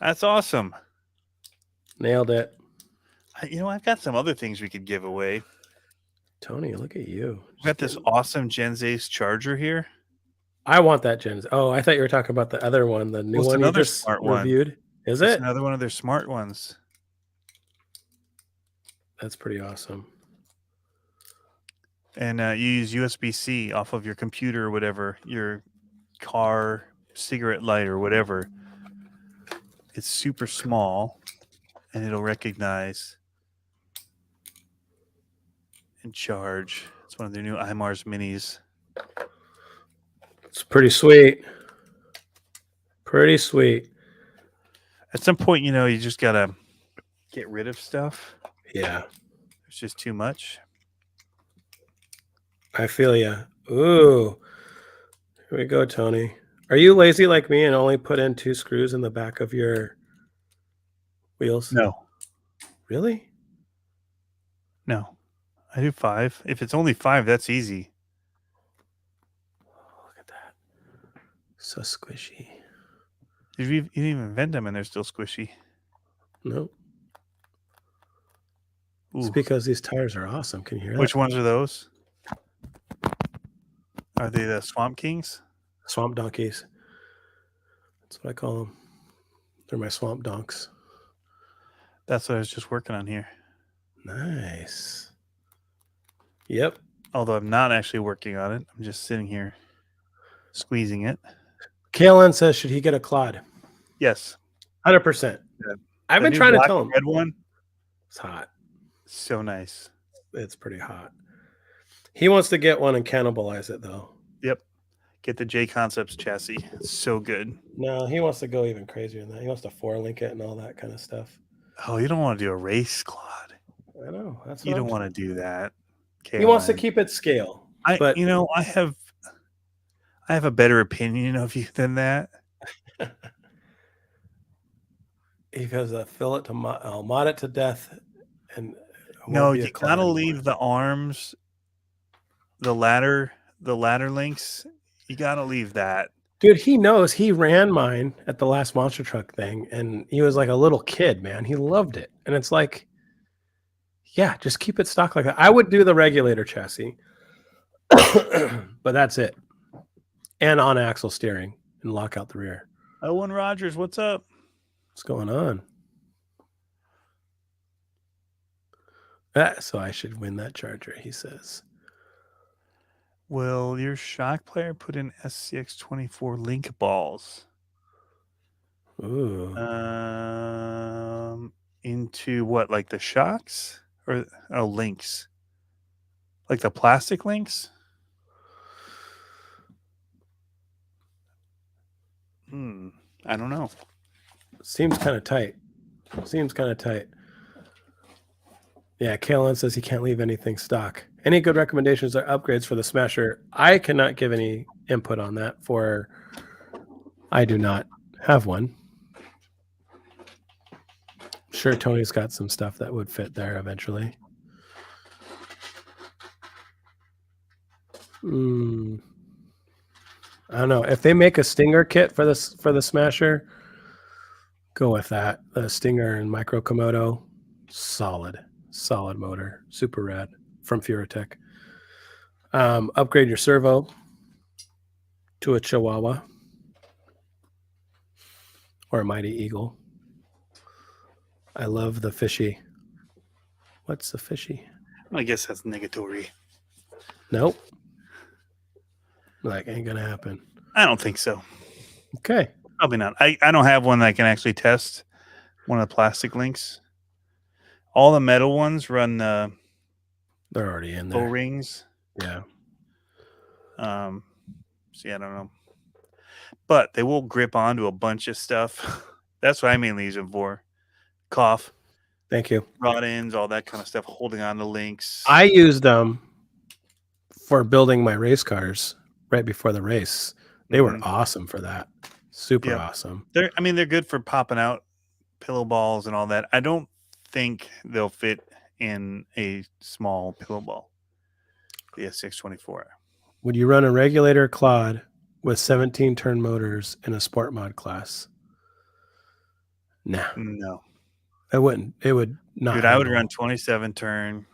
That's awesome. Nailed it. I've got some other things we could give away. Tony, look at you. We've got this awesome Gen Z's charger here. I want that Gen Z. Oh, I thought you were talking about the other one, the new one you just reviewed. Is it? Another one of their smart ones. That's pretty awesome. And you use USB-C off of your computer or whatever. Your car cigarette lighter or whatever. It's super small, and it'll recognize and charge. It's one of their new iMars minis. It's pretty sweet. Pretty sweet. At some point, you know, you just gotta get rid of stuff. Yeah, It's just too much. I feel you. Ooh. Here we go, Tony. Are you lazy like me and only put in 2 screws in the back of your wheels? No, Really? no. I do 5. If it's only 5, that's easy. Look at that. So squishy. You didn't even vent them, and they're still squishy. Nope. It's Ooh. because these tires are awesome. Can you hear that? Which ones are those? Are they the Swamp Kings? Swamp donkeys. That's what I call them. They're my swamp donks. That's what I was just working on here. Nice. Yep. Although I'm not actually working on it. I'm just sitting here squeezing it. Kalen says, should he get a Claude? Yes. 100%. Yeah. I've The been new trying to black tell and him. red one. It's hot. So nice. It's pretty hot. He wants to get one and cannibalize it, though. Yep. Get the J Concepts chassis. It's so good. No, he wants to go even crazier than that. He wants to 4-link it and all that kind of stuff. Oh, you don't want to do a race, Claude. I know. That's You what don't I'm want to do that. He wants to Caroline. keep it scale. I but have a better opinion of you than that. he goes, fill it to I'll mod it to death. And it won't No, be a you Claude gotta anymore. leave the arms, the ladder links. You gotta leave that. Dude, he knows. He ran mine at the last monster truck thing, and he was like a little kid, man. He loved it. And it's like, yeah, just keep it stock like that. I would do the regulator chassis, but that's it. And on axle steering and lock out the rear. Owen Rogers, what's up? What's going on? So I should win that Charger, he says. Will your shock player put in SCX24 link balls? Ooh. Into what, like the shocks or links? Like the plastic links? I don't know. Seems kind of tight. Yeah, Kalen says he can't leave anything stock. Any good recommendations or upgrades for the Smasher? I cannot give any input on that, for I do not have one. I'm sure Tony's got some stuff that would fit there eventually. I don't know. If they make a Stinger kit for the Smasher, go with that. The Stinger and Micro Komodo, solid motor, super rad from Furatech. Upgrade your servo to a Chihuahua or a Mighty Eagle. I love the fishy. What's the fishy? I guess that's negatory. Nope. Like, ain't gonna happen. I don't think so. Okay. Probably not. I don't have one that I can actually test. One of the plastic links. All the metal ones run They're already in there. O-rings. Yeah. So yeah, I don't know. But they will grip onto a bunch of stuff. That's what I mainly use them for. Cough, Thank you. rod ends, all that kind of stuff, holding on to links. I used them for building my race cars right before the race. They were awesome for that. Super awesome. They're good for popping out pillow balls and all that. I don't think they'll fit in a small pillow ball. The S624. Would you run a regulator Claude with 17 turn motors in a sport mod class? Nah, No. I wouldn't. It would not. Dude, I would run 27 turn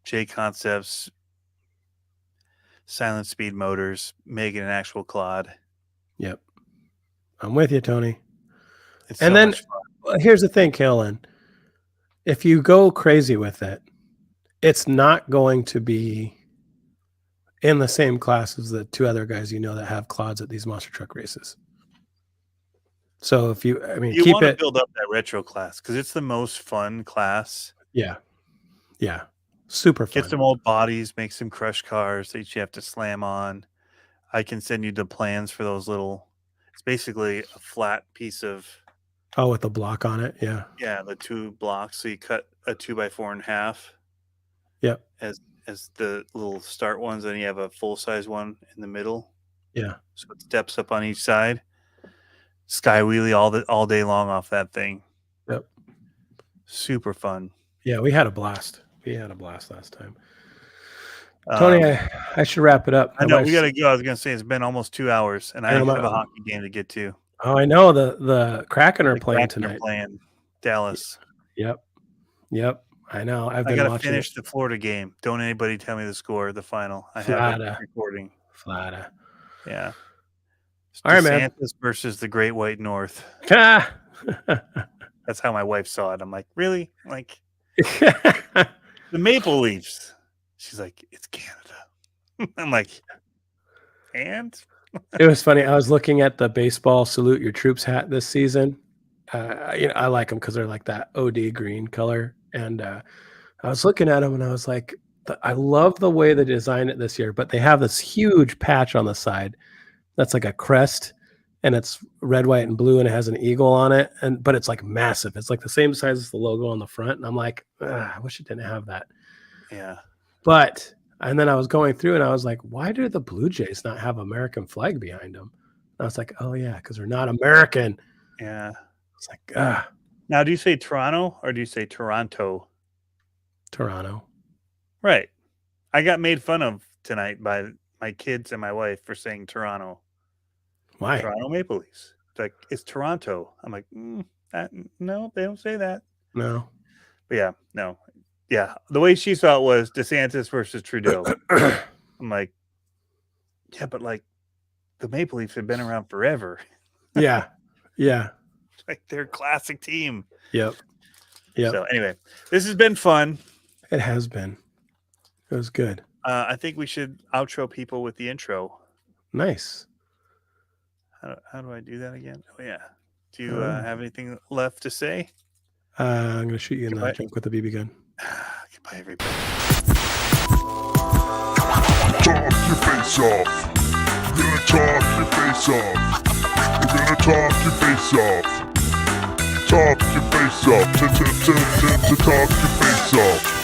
J Concepts, silent speed motors, make it an actual Claude. Yep. I'm with you, Tony. It's And so then much fun. here's the thing, Kalen. If you go crazy with it, it's not going to be in the same class as the two other guys that have quads at these monster truck races. So if you, I mean, You keep want to it. build up that retro class because it's the most fun class. Yeah. Yeah. Super fun. Get some old bodies, make some crush cars that you have to slam on. I can send you the plans for those little. It's basically a flat piece of. Oh, with the block on it. Yeah. Yeah, the 2 blocks. So you cut a 2x4 in half. Yep. As the little start ones, then you have a full size one in the middle. Yeah. So it steps up on each side. Sky wheelie all day long off that thing. Yep. Super fun. Yeah, we had a blast. We had a blast last time. Tony, I should wrap it up. I know we got to go. I was going to say it's been almost 2 hours, and I have a hockey game to get to. Oh, I know the Kraken are playing tonight. Playing Dallas. Yep. I know. I got to finish the Florida game. Don't anybody tell me the score, the final. I have it recording. Flata. Yeah. All right, man. DeSantis versus the Great White North. That's how my wife saw it. I'm like, really? Like the Maple Leafs. She's like, it's Canada. I'm like, and it was funny. I was looking at the baseball salute your troops hat this season. I like them because they're like that OD green color. And I was looking at them and I was like, I love the way they designed it this year, but they have this huge patch on the side that's like a crest, and it's red, white, and blue, and it has an eagle on it. But it's like massive. It's like the same size as the logo on the front. And I'm like, I wish it didn't have that. Yeah. And then I was going through and I was like, why do the Blue Jays not have American flag behind them? And I was like, oh yeah, because they're not American. Yeah. It's like, Now, do you say Toronto or do you say Toronto? Toronto. Right. I got made fun of tonight by my kids and my wife for saying Toronto. Why? Toronto Maple Leafs. It's like, it's Toronto. I'm like, no, they don't say that. No. But yeah, no. Yeah. The way she saw it was DeSantis versus Trudeau. I'm like, yeah, but like the Maple Leafs have been around forever. Yeah. Yeah. Like they're a classic team. Yep. So anyway, this has been fun. It has been. It was good. I think we should outro people with the intro. Nice. How do I do that again? Oh yeah. Do you have anything left to say? I'm gonna shoot you in the junk with the BB gun. Goodbye, everybody. Talk your face off. We're gonna talk your face off. We're gonna talk your face off. Talk your face off. To talk your face off.